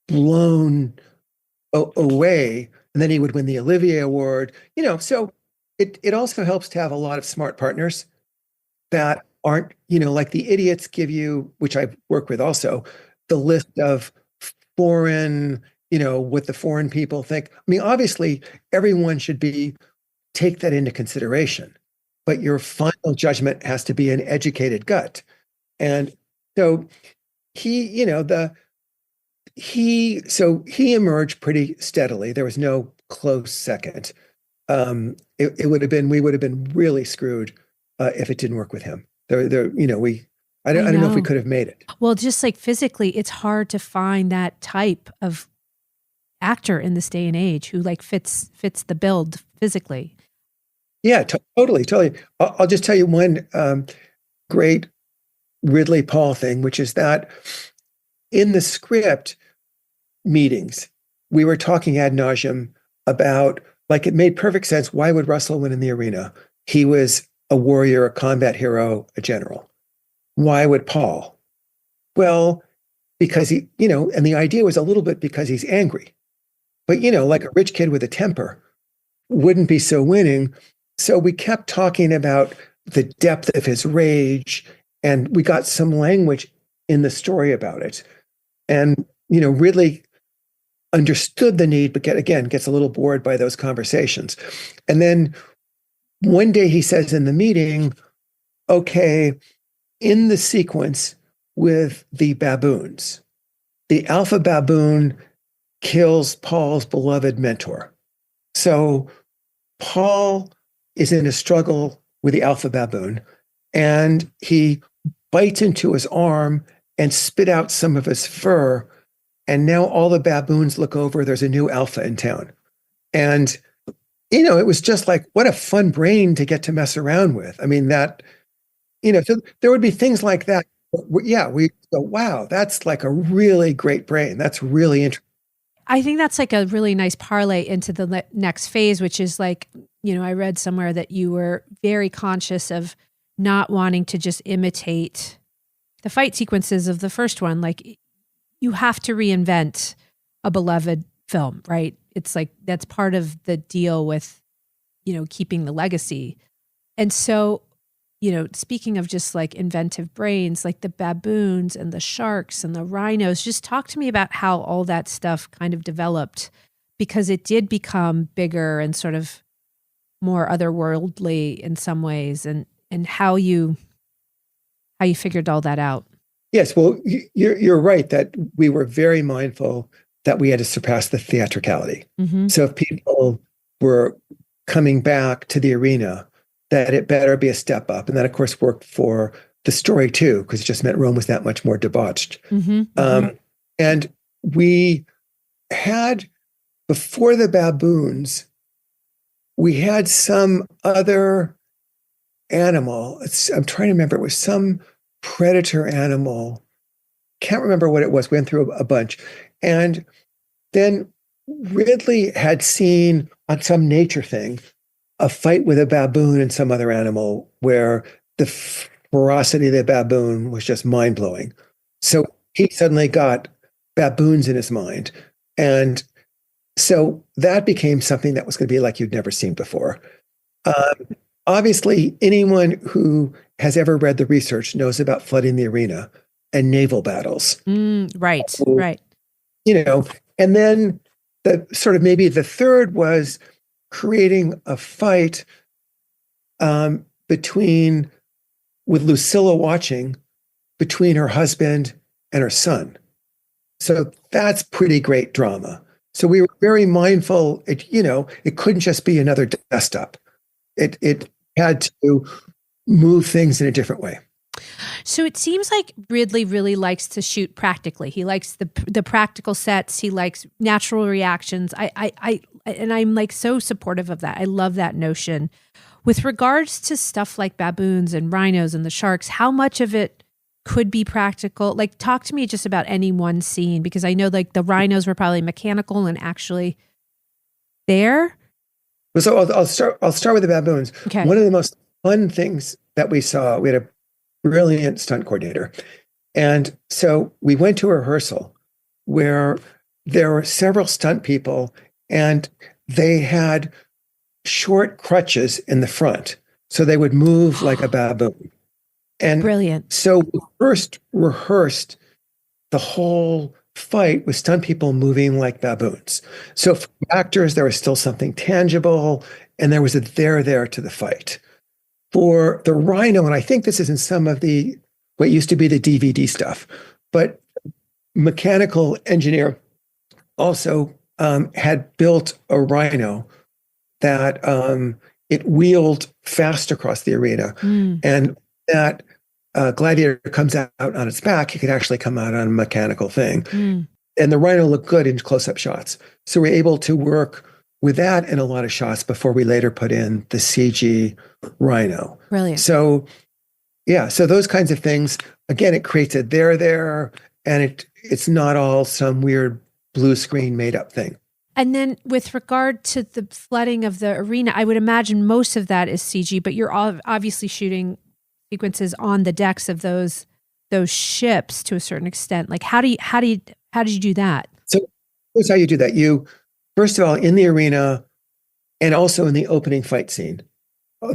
blown away. And then he would win the Olivier Award. So it also helps to have a lot of smart partners that aren't, like the idiots give you, which I work with also, the list of foreign, what the foreign people think. I mean, obviously, everyone should take that into consideration, but your final judgment has to be an educated gut. And so he emerged pretty steadily. There was no close second. We would have been really screwed if it didn't work with him. I don't know if we could have made it. Well, just like physically, it's hard to find that type of actor in this day and age who like fits the build physically. Yeah, totally. I'll just tell you one great Ridley Paul thing, which is that in the script meetings, we were talking ad nauseum about, like, it made perfect sense. Why would Russell win in the arena? He was a warrior, a combat hero, a general. Why would Paul? Well, because he, and the idea was a little bit because he's angry. But, like a rich kid with a temper wouldn't be so winning. So we kept talking about the depth of his rage, and we got some language in the story about it. And, Ridley understood the need, but gets a little bored by those conversations. And then one day he says in the meeting, okay, in the sequence with the baboons, the alpha baboon kills Paul's beloved mentor. So Paul is in a struggle with the alpha baboon, and he bites into his arm and spit out some of his fur. And now all the baboons look over, there's a new alpha in town. And, it was just like, what a fun brain to get to mess around with. I mean, that, so there would be things like that. Yeah, we go, wow, that's like a really great brain. That's really interesting. I think that's like a really nice parlay into the next phase, which is like, I read somewhere that you were very conscious of not wanting to just imitate the fight sequences of the first one. Like, you have to reinvent a beloved film, right? It's like, that's part of the deal with, keeping the legacy. And so, speaking of just like inventive brains, like the baboons and the sharks and the rhinos, just talk to me about how all that stuff kind of developed, because it did become bigger and sort of more otherworldly in some ways, and how you figured all that out. Yes, well, you're right that we were very mindful that we had to surpass the theatricality. Mm-hmm. So if people were coming back to the arena, that it better be a step up. And that, of course, worked for the story too, because it just meant Rome was that much more debauched. Mm-hmm. And we had, before the baboons, we had some other animal. I'm trying to remember. It was some predator animal. Can't remember what it was. We went through a bunch. And then Ridley had seen on some nature thing a fight with a baboon and some other animal where the ferocity of the baboon was just mind-blowing. So he suddenly got baboons in his mind. And so that became something that was going to be like you'd never seen before. Obviously, anyone who has ever read the research knows about flooding the arena and naval battles. Right. And then the sort of maybe the third was creating a fight with Lucilla watching, between her husband and her son. So that's pretty great drama. So we were very mindful. It couldn't just be another dust up. It had to move things in a different way. So it seems like Ridley really likes to shoot practically. He likes the practical sets. He likes natural reactions. And I'm like so supportive of that. I love that notion. With regards to stuff like baboons and rhinos and the sharks, how much of it could be practical? Like, talk to me just about any one scene, because I know like the rhinos were probably mechanical and actually there. So I'll start with the baboons. Okay. One of the most fun things that we saw, we had a brilliant stunt coordinator. And so we went to a rehearsal where there were several stunt people, and they had short crutches in the front, so they would move like a baboon. And brilliant. So we first rehearsed the whole fight with stunt people moving like baboons. So for actors, there was still something tangible, and there was a there to the fight. For the rhino, and I think this is in some of the what used to be the DVD stuff, but mechanical engineer also had built a rhino that it wheeled fast across the arena, and that Gladiator comes out on its back, it could actually come out on a mechanical thing. And the rhino looked good in close-up shots. So we're able to work with that in a lot of shots before we later put in the CG rhino. Brilliant. So yeah, so those kinds of things, again, it creates a there, and it's not all some weird blue screen made up thing. And then with regard to the flooding of the arena, I would imagine most of that is CG, but you're obviously shooting sequences on the decks of those ships to a certain extent. Like how did you do that? So here's how you do that. You, first of all, in the arena and also in the opening fight scene,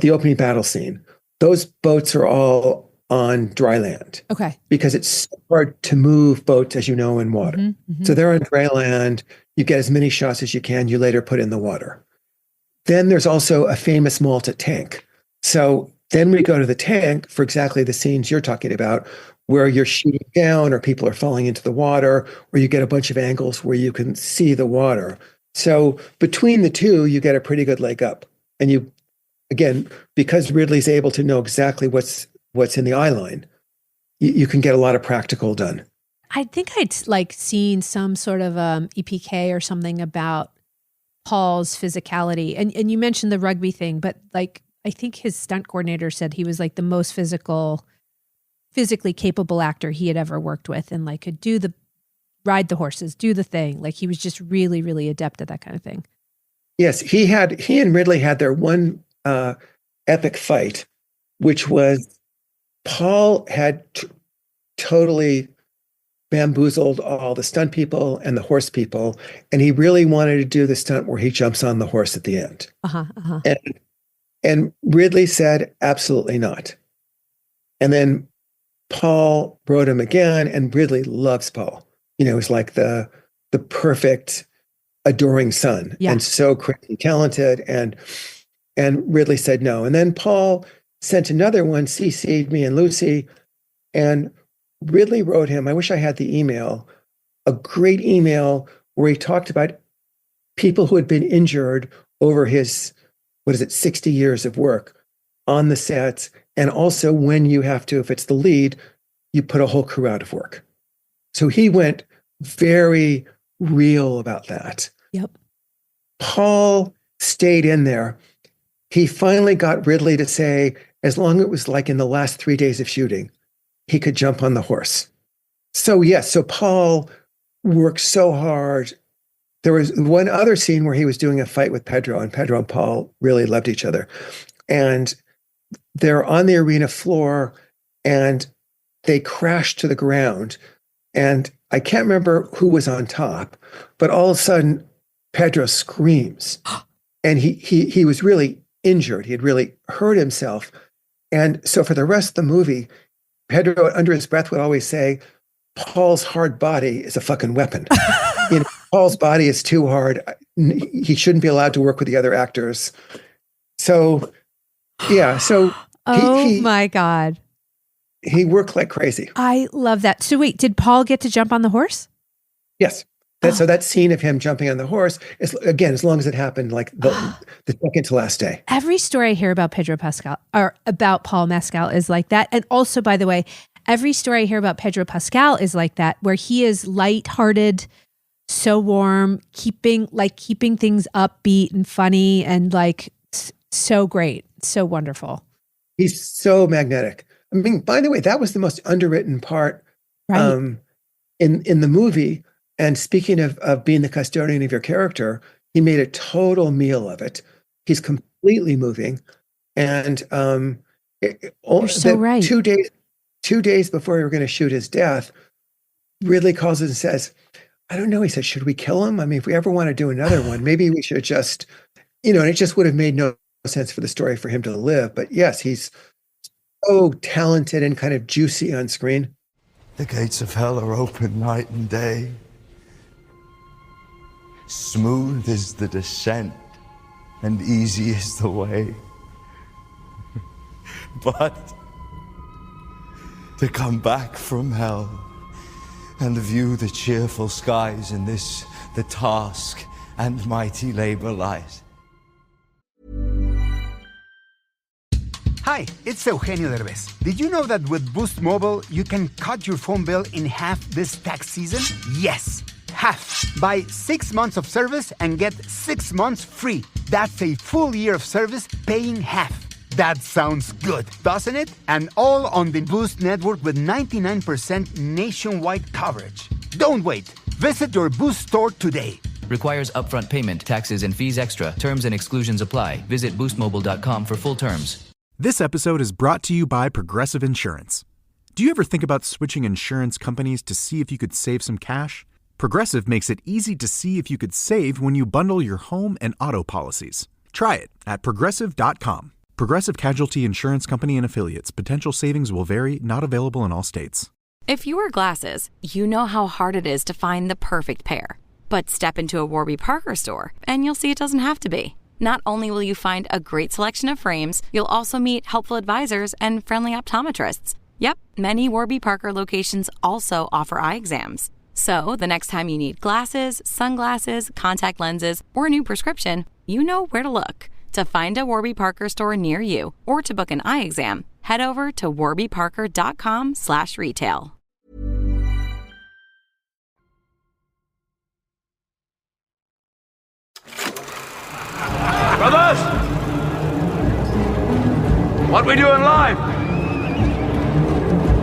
the opening battle scene, those boats are all on dry land. Okay. Because it's so hard to move boats, as you know, in water. So they're on dry land. You get as many shots as you can. You later put in the water. Then there's also a famous Malta tank. So then we go to the tank for exactly the scenes you're talking about, where you're shooting down or people are falling into the water, or you get a bunch of angles where you can see the water. So between the two, you get a pretty good leg up. And you, again, because Ridley's able to know exactly what's in the eye line, you can get a lot of practical done. I think I'd seen some sort of EPK or something about Paul's physicality. And you mentioned the rugby thing, but I think his stunt coordinator said he was the most physically capable actor he had ever worked with, and could ride the horses, do the thing. He was just really, really adept at that kind of thing. Yes, he and Ridley had their one epic fight, which was Paul had totally bamboozled all the stunt people and the horse people, and he really wanted to do the stunt where he jumps on the horse at the end. And Ridley said, absolutely not. And then Paul wrote him again, and Ridley loves Paul. He was like the perfect adoring son, and so crazy talented. And Ridley said no. And then Paul sent another one, CC'd me and Lucy, and Ridley wrote him, I wish I had the email, a great email where he talked about people who had been injured over his, 60 years of work on the sets. And also when you have to, if it's the lead, you put a whole crew out of work. So he went very real about that. Yep. Paul stayed in there. He finally got Ridley to say, as long as it was in the last 3 days of shooting, he could jump on the horse. So yes, so Paul worked so hard. There was one other scene where he was doing a fight with Pedro, and Pedro and Paul really loved each other. And they're on the arena floor, and they crashed to the ground. And I can't remember who was on top, but all of a sudden, Pedro screams. And he was really injured. He had really hurt himself. And so for the rest of the movie, Pedro, under his breath, would always say, Paul's hard body is a fucking weapon. Paul's body is too hard. He shouldn't be allowed to work with the other actors. So, yeah. So my God. He worked like crazy. I love that. So wait, did Paul get to jump on the horse? Yes. So that scene of him jumping on the horse is, again, as long as it happened the second to last day. Every story I hear about Pedro Pascal or about Paul Mescal is like that. And also, by the way, every story I hear about Pedro Pascal is like that, where he is lighthearted, so warm, keeping things upbeat and funny, and so great, so wonderful. He's so magnetic. I mean, by the way, that was the most underwritten part in the movie. And speaking of being the custodian of your character, he made a total meal of it. He's completely moving. And You're so right. 2 days before we were going to shoot his death, Ridley calls us and says, I don't know. He said, should we kill him? I mean, if we ever want to do another one, maybe we should just, and it just would have made no sense for the story for him to live. But yes, he's so talented and kind of juicy on screen. The gates of hell are open night and day. Smooth is the descent, and easy is the way. But to come back from hell and view the cheerful skies in this, the task and mighty labor lies. Hi, it's Eugenio Derbez. Did you know that with Boost Mobile, you can cut your phone bill in half this tax season? Yes, half. Buy 6 months of service and get 6 months free. That's a full year of service paying half. That sounds good, doesn't it? And all on the Boost network with 99% nationwide coverage. Don't wait. Visit your Boost store today. Requires upfront payment, taxes, and fees extra. Terms and exclusions apply. Visit boostmobile.com for full terms. This episode is brought to you by Progressive Insurance. Do you ever think about switching insurance companies to see if you could save some cash? Progressive makes it easy to see if you could save when you bundle your home and auto policies. Try it at Progressive.com. Progressive Casualty Insurance Company and Affiliates. Potential savings will vary, not available in all states. If you wear glasses, you know how hard it is to find the perfect pair. But step into a Warby Parker store, and you'll see it doesn't have to be. Not only will you find a great selection of frames, you'll also meet helpful advisors and friendly optometrists. Yep, many Warby Parker locations also offer eye exams. So the next time you need glasses, sunglasses, contact lenses, or a new prescription, you know where to look. To find a Warby Parker store near you or to book an eye exam, head over to warbyparker.com/retail. Brothers! What we doing live?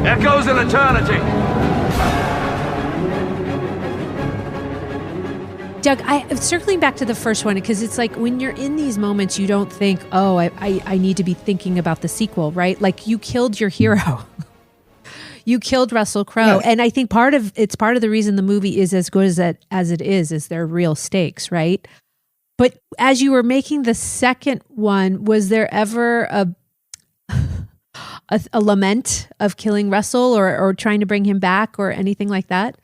Echoes in eternity. Doug, circling back to the first one, because it's like when you're in these moments, you don't think, oh, I need to be thinking about the sequel, right? Like you killed your hero. You killed Russell Crowe. Yes. And I think part of the reason the movie is as good as it is there real stakes, right? But as you were making the second one, was there ever a lament of killing Russell or trying to bring him back or anything like that?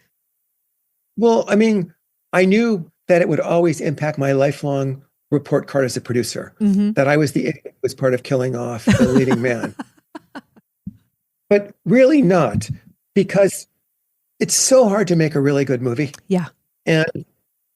Well, I mean, I knew that it would always impact my lifelong report card as a producer, that I was the idiot who was part of killing off the leading man. But really not, because it's so hard to make a really good movie. Yeah. And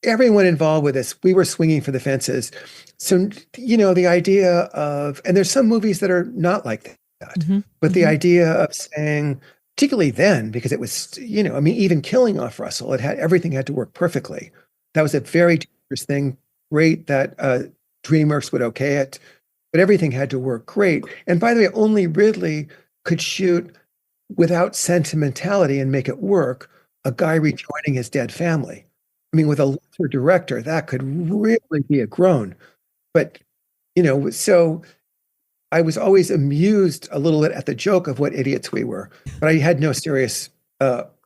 everyone involved with this, we were swinging for the fences. So, the idea of, and there's some movies that are not like that, but the idea of saying, particularly then, because it was, even killing off Russell, everything had to work perfectly. That was a very dangerous thing. Great that DreamWorks would okay it, but everything had to work great. And by the way, only Ridley could shoot without sentimentality and make it work, a guy rejoining his dead family. I mean, with a lesser director, that could really be a groan. But, so I was always amused a little bit at the joke of what idiots we were, but I had no serious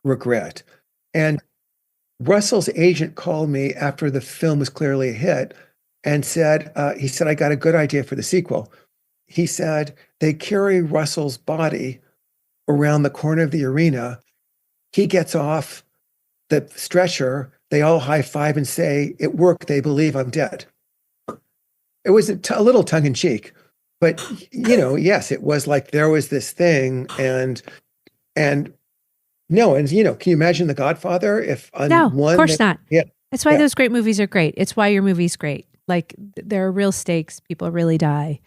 regret. And Russell's agent called me after the film was clearly a hit and said, I got a good idea for the sequel. He said, they carry Russell's body around the corner of the arena. He gets off the stretcher. They all high five and say, it worked. They believe I'm dead. It was a little tongue in cheek, but yes, it was like there was this thing can you imagine The Godfather? Of course not. Yeah. That's why those great movies are great. It's why your movie's great. Like there are real stakes. People really die.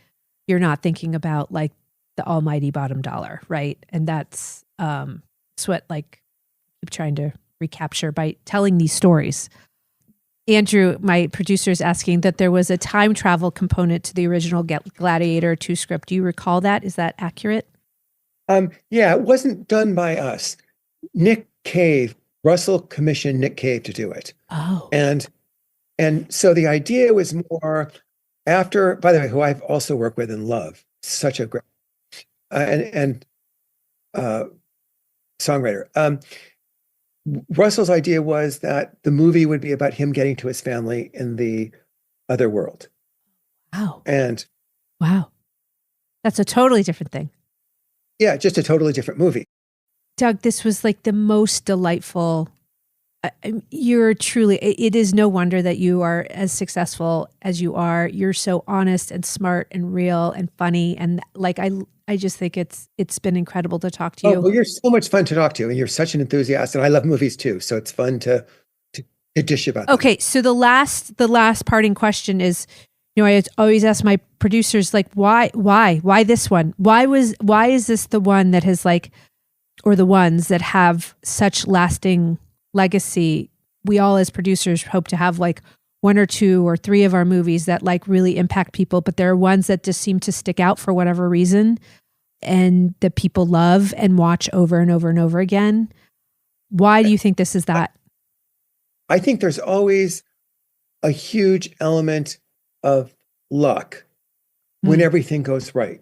You're not thinking about like the almighty bottom dollar, right? And that's what like keep trying to recapture by telling these stories. Andrew, my producer, is asking that there was a time travel component to the original Gladiator II script. Do you recall that? Is that accurate? Yeah, it wasn't done by us. Nick Cave, Russell commissioned Nick Cave to do it. Oh. And so the idea was more after, by the way, who I've also worked with and love, such a great songwriter. Russell's idea was that the movie would be about him getting to his family in the other world. Wow. Wow. That's a totally different thing. Yeah, just a totally different movie. Doug, this was like the most delightful You're truly, it is no wonder that you are as successful as you are. You're so honest and smart and real and funny. And like, I just think it's been incredible to talk to you. Oh, well, you're so much fun to talk to, and you're such an enthusiast, and I love movies too. So it's fun to dish about them. Okay. So the last parting question is, I always ask my producers, like, why this one? Why is this the one that has or the ones that have such lasting legacy? We all as producers hope to have one or two or three of our movies that really impact people, but there are ones that just seem to stick out for whatever reason and that people love and watch over and over and over again. Why do you think this is that? I think there's always a huge element of luck when everything goes right.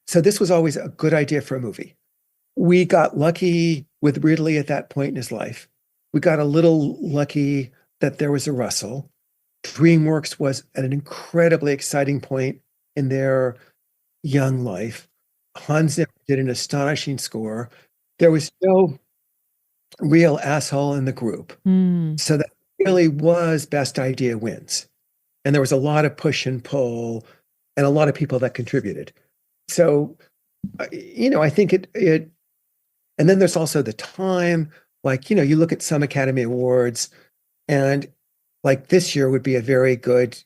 So this was always a good idea for a movie. We got lucky with Ridley at that point in his life. We got a little lucky that there was a Russell. DreamWorks was at an incredibly exciting point in their young life. Hans Zimmer did an astonishing score. There was no real asshole in the group. So that really was best idea wins. And there was a lot of push and pull and a lot of people that contributed. So, I think it, and then there's also the time, you look at some Academy Awards and this year would be a very good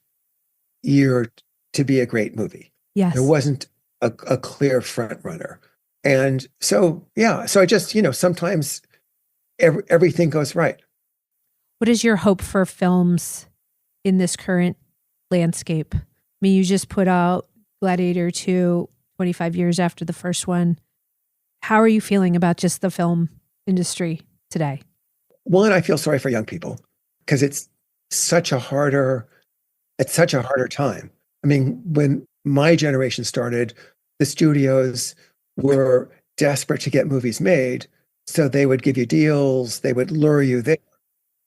year to be a great movie. Yes. There wasn't a clear front runner. And so, so I just, sometimes everything goes right. What is your hope for films in this current landscape? I mean, you just put out Gladiator II 25 years after the first one. How are you feeling about just the film industry today? One, I feel sorry for young people because it's such a harder time. I mean, when my generation started, the studios were desperate to get movies made. So they would give you deals, they would lure you there.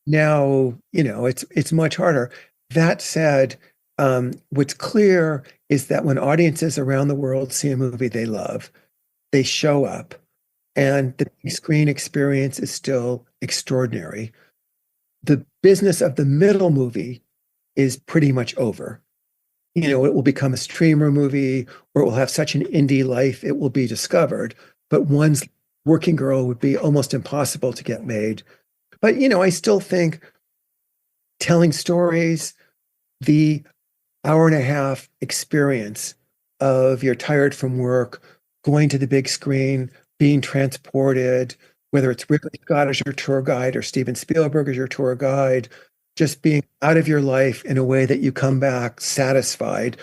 Now, it's much harder. That said, what's clear is that when audiences around the world see a movie they love, they show up, and the big screen experience is still extraordinary. The business of the middle movie is pretty much over. It will become a streamer movie, or it will have such an indie life, it will be discovered. But one's Working Girl would be almost impossible to get made. But, I still think telling stories, the hour and a half experience of you're tired from work, going to the big screen, being transported, whether it's Ridley Scott as your tour guide or Steven Spielberg as your tour guide, just being out of your life in a way that you come back satisfied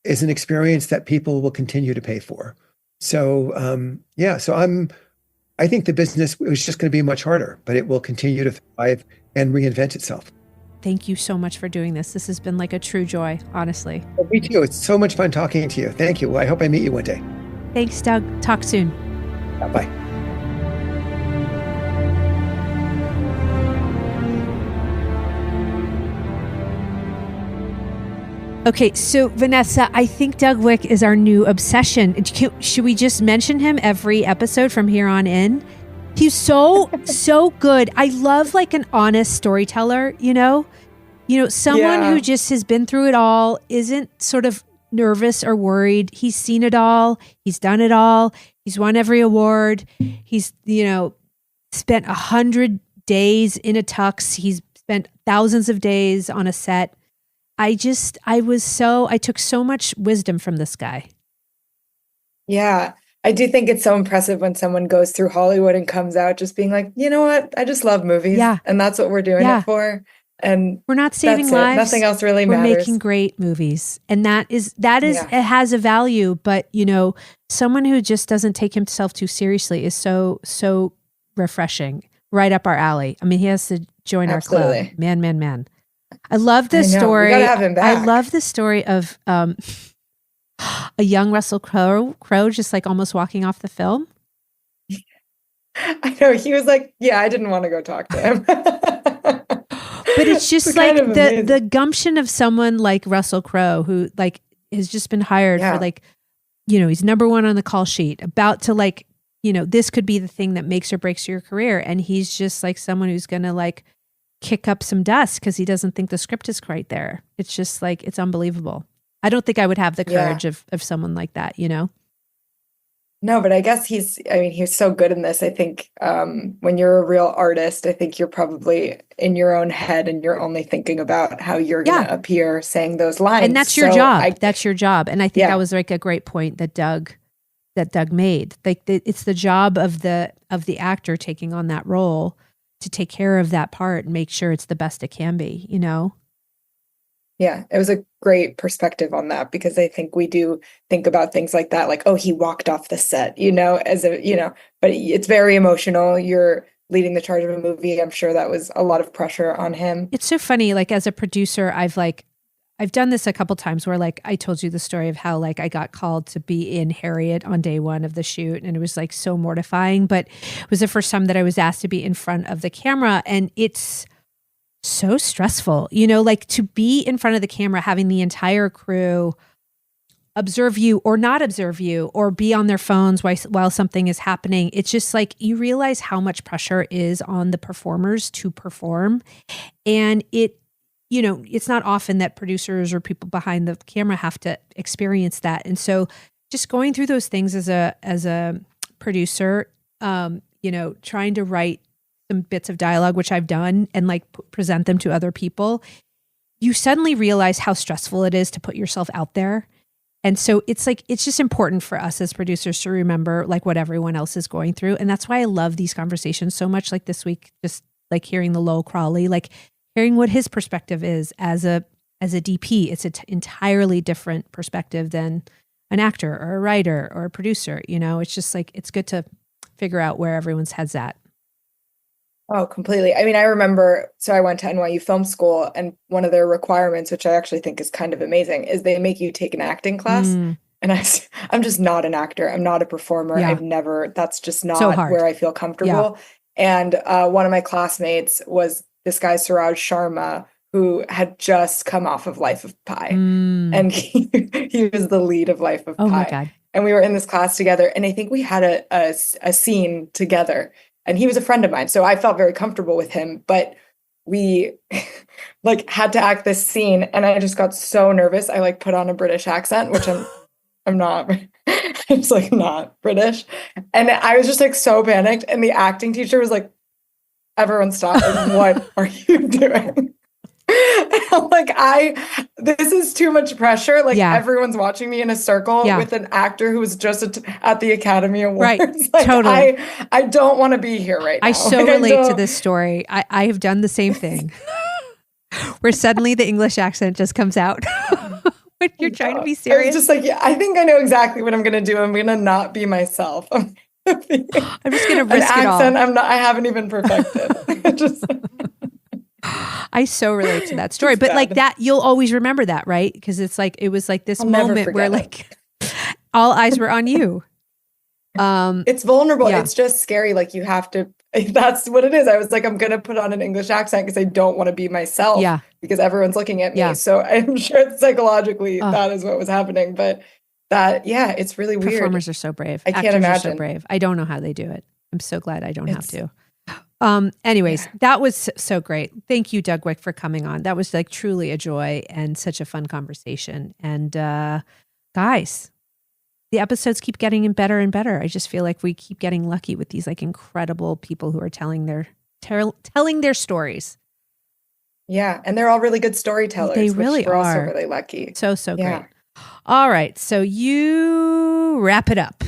is an experience that people will continue to pay for. So, I think the business is just going to be much harder, but it will continue to thrive and reinvent itself. Thank you so much for doing this. This has been a true joy, honestly. Well, me too. It's so much fun talking to you. Thank you. I hope I meet you one day. Thanks, Doug. Talk soon. Bye. Okay, so Vanessa, I think Doug Wick is our new obsession. Should we just mention him every episode from here on in? He's so good. I love an honest storyteller, someone who just has been through it all, isn't sort of nervous or worried. He's seen it all. He's done it all. He's won every award. He's, spent 100 days in a tux. He's spent thousands of days on a set. I took so much wisdom from this guy. Yeah. I do think it's so impressive when someone goes through Hollywood and comes out just being like, you know what? I just love movies. Yeah. And that's what we're doing it for. And we're not saving lives. Nothing else really we're matters. We're making great movies. And that is it has a value, but someone who just doesn't take himself too seriously is so refreshing. Right up our alley. I mean, he has to join our club. Man. I love this story. We gotta have him back. I love the story of a young Russell Crowe just almost walking off the film. I know. He was like, yeah, I didn't want to go talk to him. But it's just the gumption of someone like Russell Crowe, who has just been hired for he's number one on the call sheet, about to this could be the thing that makes or breaks your career. And he's just someone who's going to kick up some dust because he doesn't think the script is quite there. It's just like, it's unbelievable. I don't think I would have the courage of someone like that, you know? No, but I guess he's so good in this. I think when you're a real artist, I think you're probably in your own head and you're only thinking about how you're going to appear saying those lines. And that's your job. That's your job. And I think that was like a great point that Doug made. Like it's the job of the actor taking on that role to take care of that part and make sure it's the best it can be, you know? Yeah, it was a great perspective on that because I think we do think about things like that, like, oh, he walked off the set, you know, but it's very emotional. You're leading the charge of a movie. I'm sure that was a lot of pressure on him. It's so funny. Like as a producer, I've done this a couple times where like I told you the story of how like I got called to be in Harriet on day one of the shoot and it was like so mortifying, but it was the first time that I was asked to be in front of the camera and it's so stressful, you know, like to be in front of the camera, having the entire crew observe you or not observe you or be on their phones while something is happening. It's just like you realize how much pressure is on the performers to perform. And you know, it's not often that producers or people behind the camera have to experience that. And so just going through those things as a producer, you know, trying to write some bits of dialogue, which I've done, and like present them to other people, you suddenly realize how stressful it is to put yourself out there. And so it's like, it's just important for us as producers to remember like what everyone else is going through. And that's why I love these conversations so much. Like this week, just like hearing the Lowell Crawley, like hearing what his perspective is as a DP. It's an entirely different perspective than an actor or a writer or a producer. You know, it's just like, it's good to figure out where everyone's head's at. Oh, completely. I mean, I remember, so I went to NYU Film School and one of their requirements, which I actually think is kind of amazing, is they make you take an acting class. And I'm just not an actor. I'm not a performer. Yeah. That's just not where I feel comfortable. Yeah. And one of my classmates was this guy, Suraj Sharma, who had just come off of Life of Pi. And he was the lead of Life of Pi. My God. And we were in this class together. And I think we had a scene together. And he was a friend of mine, so I felt very comfortable with him. But we like had to act this scene, and I just got so nervous. I like put on a British accent, which I'm not. I'm just like not British, and I was just like so panicked. And the acting teacher was like, "Everyone stop! Like, what are you doing?" I'm like, this is too much pressure. Like everyone's watching me in a circle with an actor who was just at the Academy Awards. Right, like, totally. I don't want to be here right now. I so relate to this story. I have done the same thing where suddenly the English accent just comes out when you're trying to be serious. I was just like, I think I know exactly what I'm going to do. I'm going to not be myself. I'm just going to risk it all. I haven't even perfected. I so relate to that story, but like that, you'll always remember that, right? Because it's like, it was like this moment where like all eyes were on you. It's vulnerable. Yeah. It's just scary. Like you have to, that's what it is. I was like, I'm going to put on an English accent because I don't want to be myself because everyone's looking at me. Yeah. So I'm sure psychologically that is what was happening, but it's really weird. Performers are so brave. I can't imagine. Are so brave. I don't know how they do it. I'm so glad I don't have to. Anyways, that was so great. Thank you, Doug Wick, for coming on. That was like truly a joy and such a fun conversation. And guys, the episodes keep getting better and better. I just feel like we keep getting lucky with these like incredible people who are telling their stories. Yeah, and they're all really good storytellers. They really we're are. Also really lucky. So great. All right, so you wrap it up.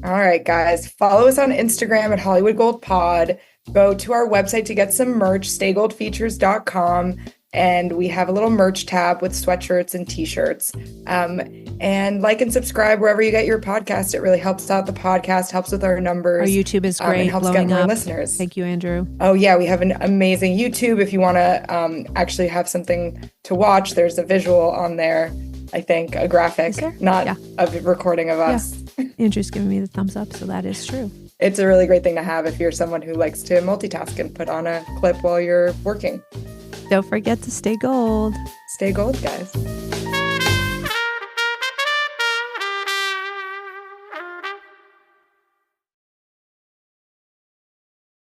All right, guys, follow us on Instagram at Hollywood Gold Pod. Go to our website to get some merch, staygoldfeatures.com. And we have a little merch tab with sweatshirts and t-shirts. And like and subscribe wherever you get your podcast. It really helps out the podcast, helps with our numbers. Our YouTube is great. And helps get more listeners. Thank you, Andrew. Oh, yeah. We have an amazing YouTube. If you want to actually have something to watch, there's a visual on there, I think, a graphic, not a recording of us. Yeah. Andrew's giving me the thumbs up, so that is true. It's a really great thing to have if you're someone who likes to multitask and put on a clip while you're working. Don't forget to stay gold. Stay gold, guys.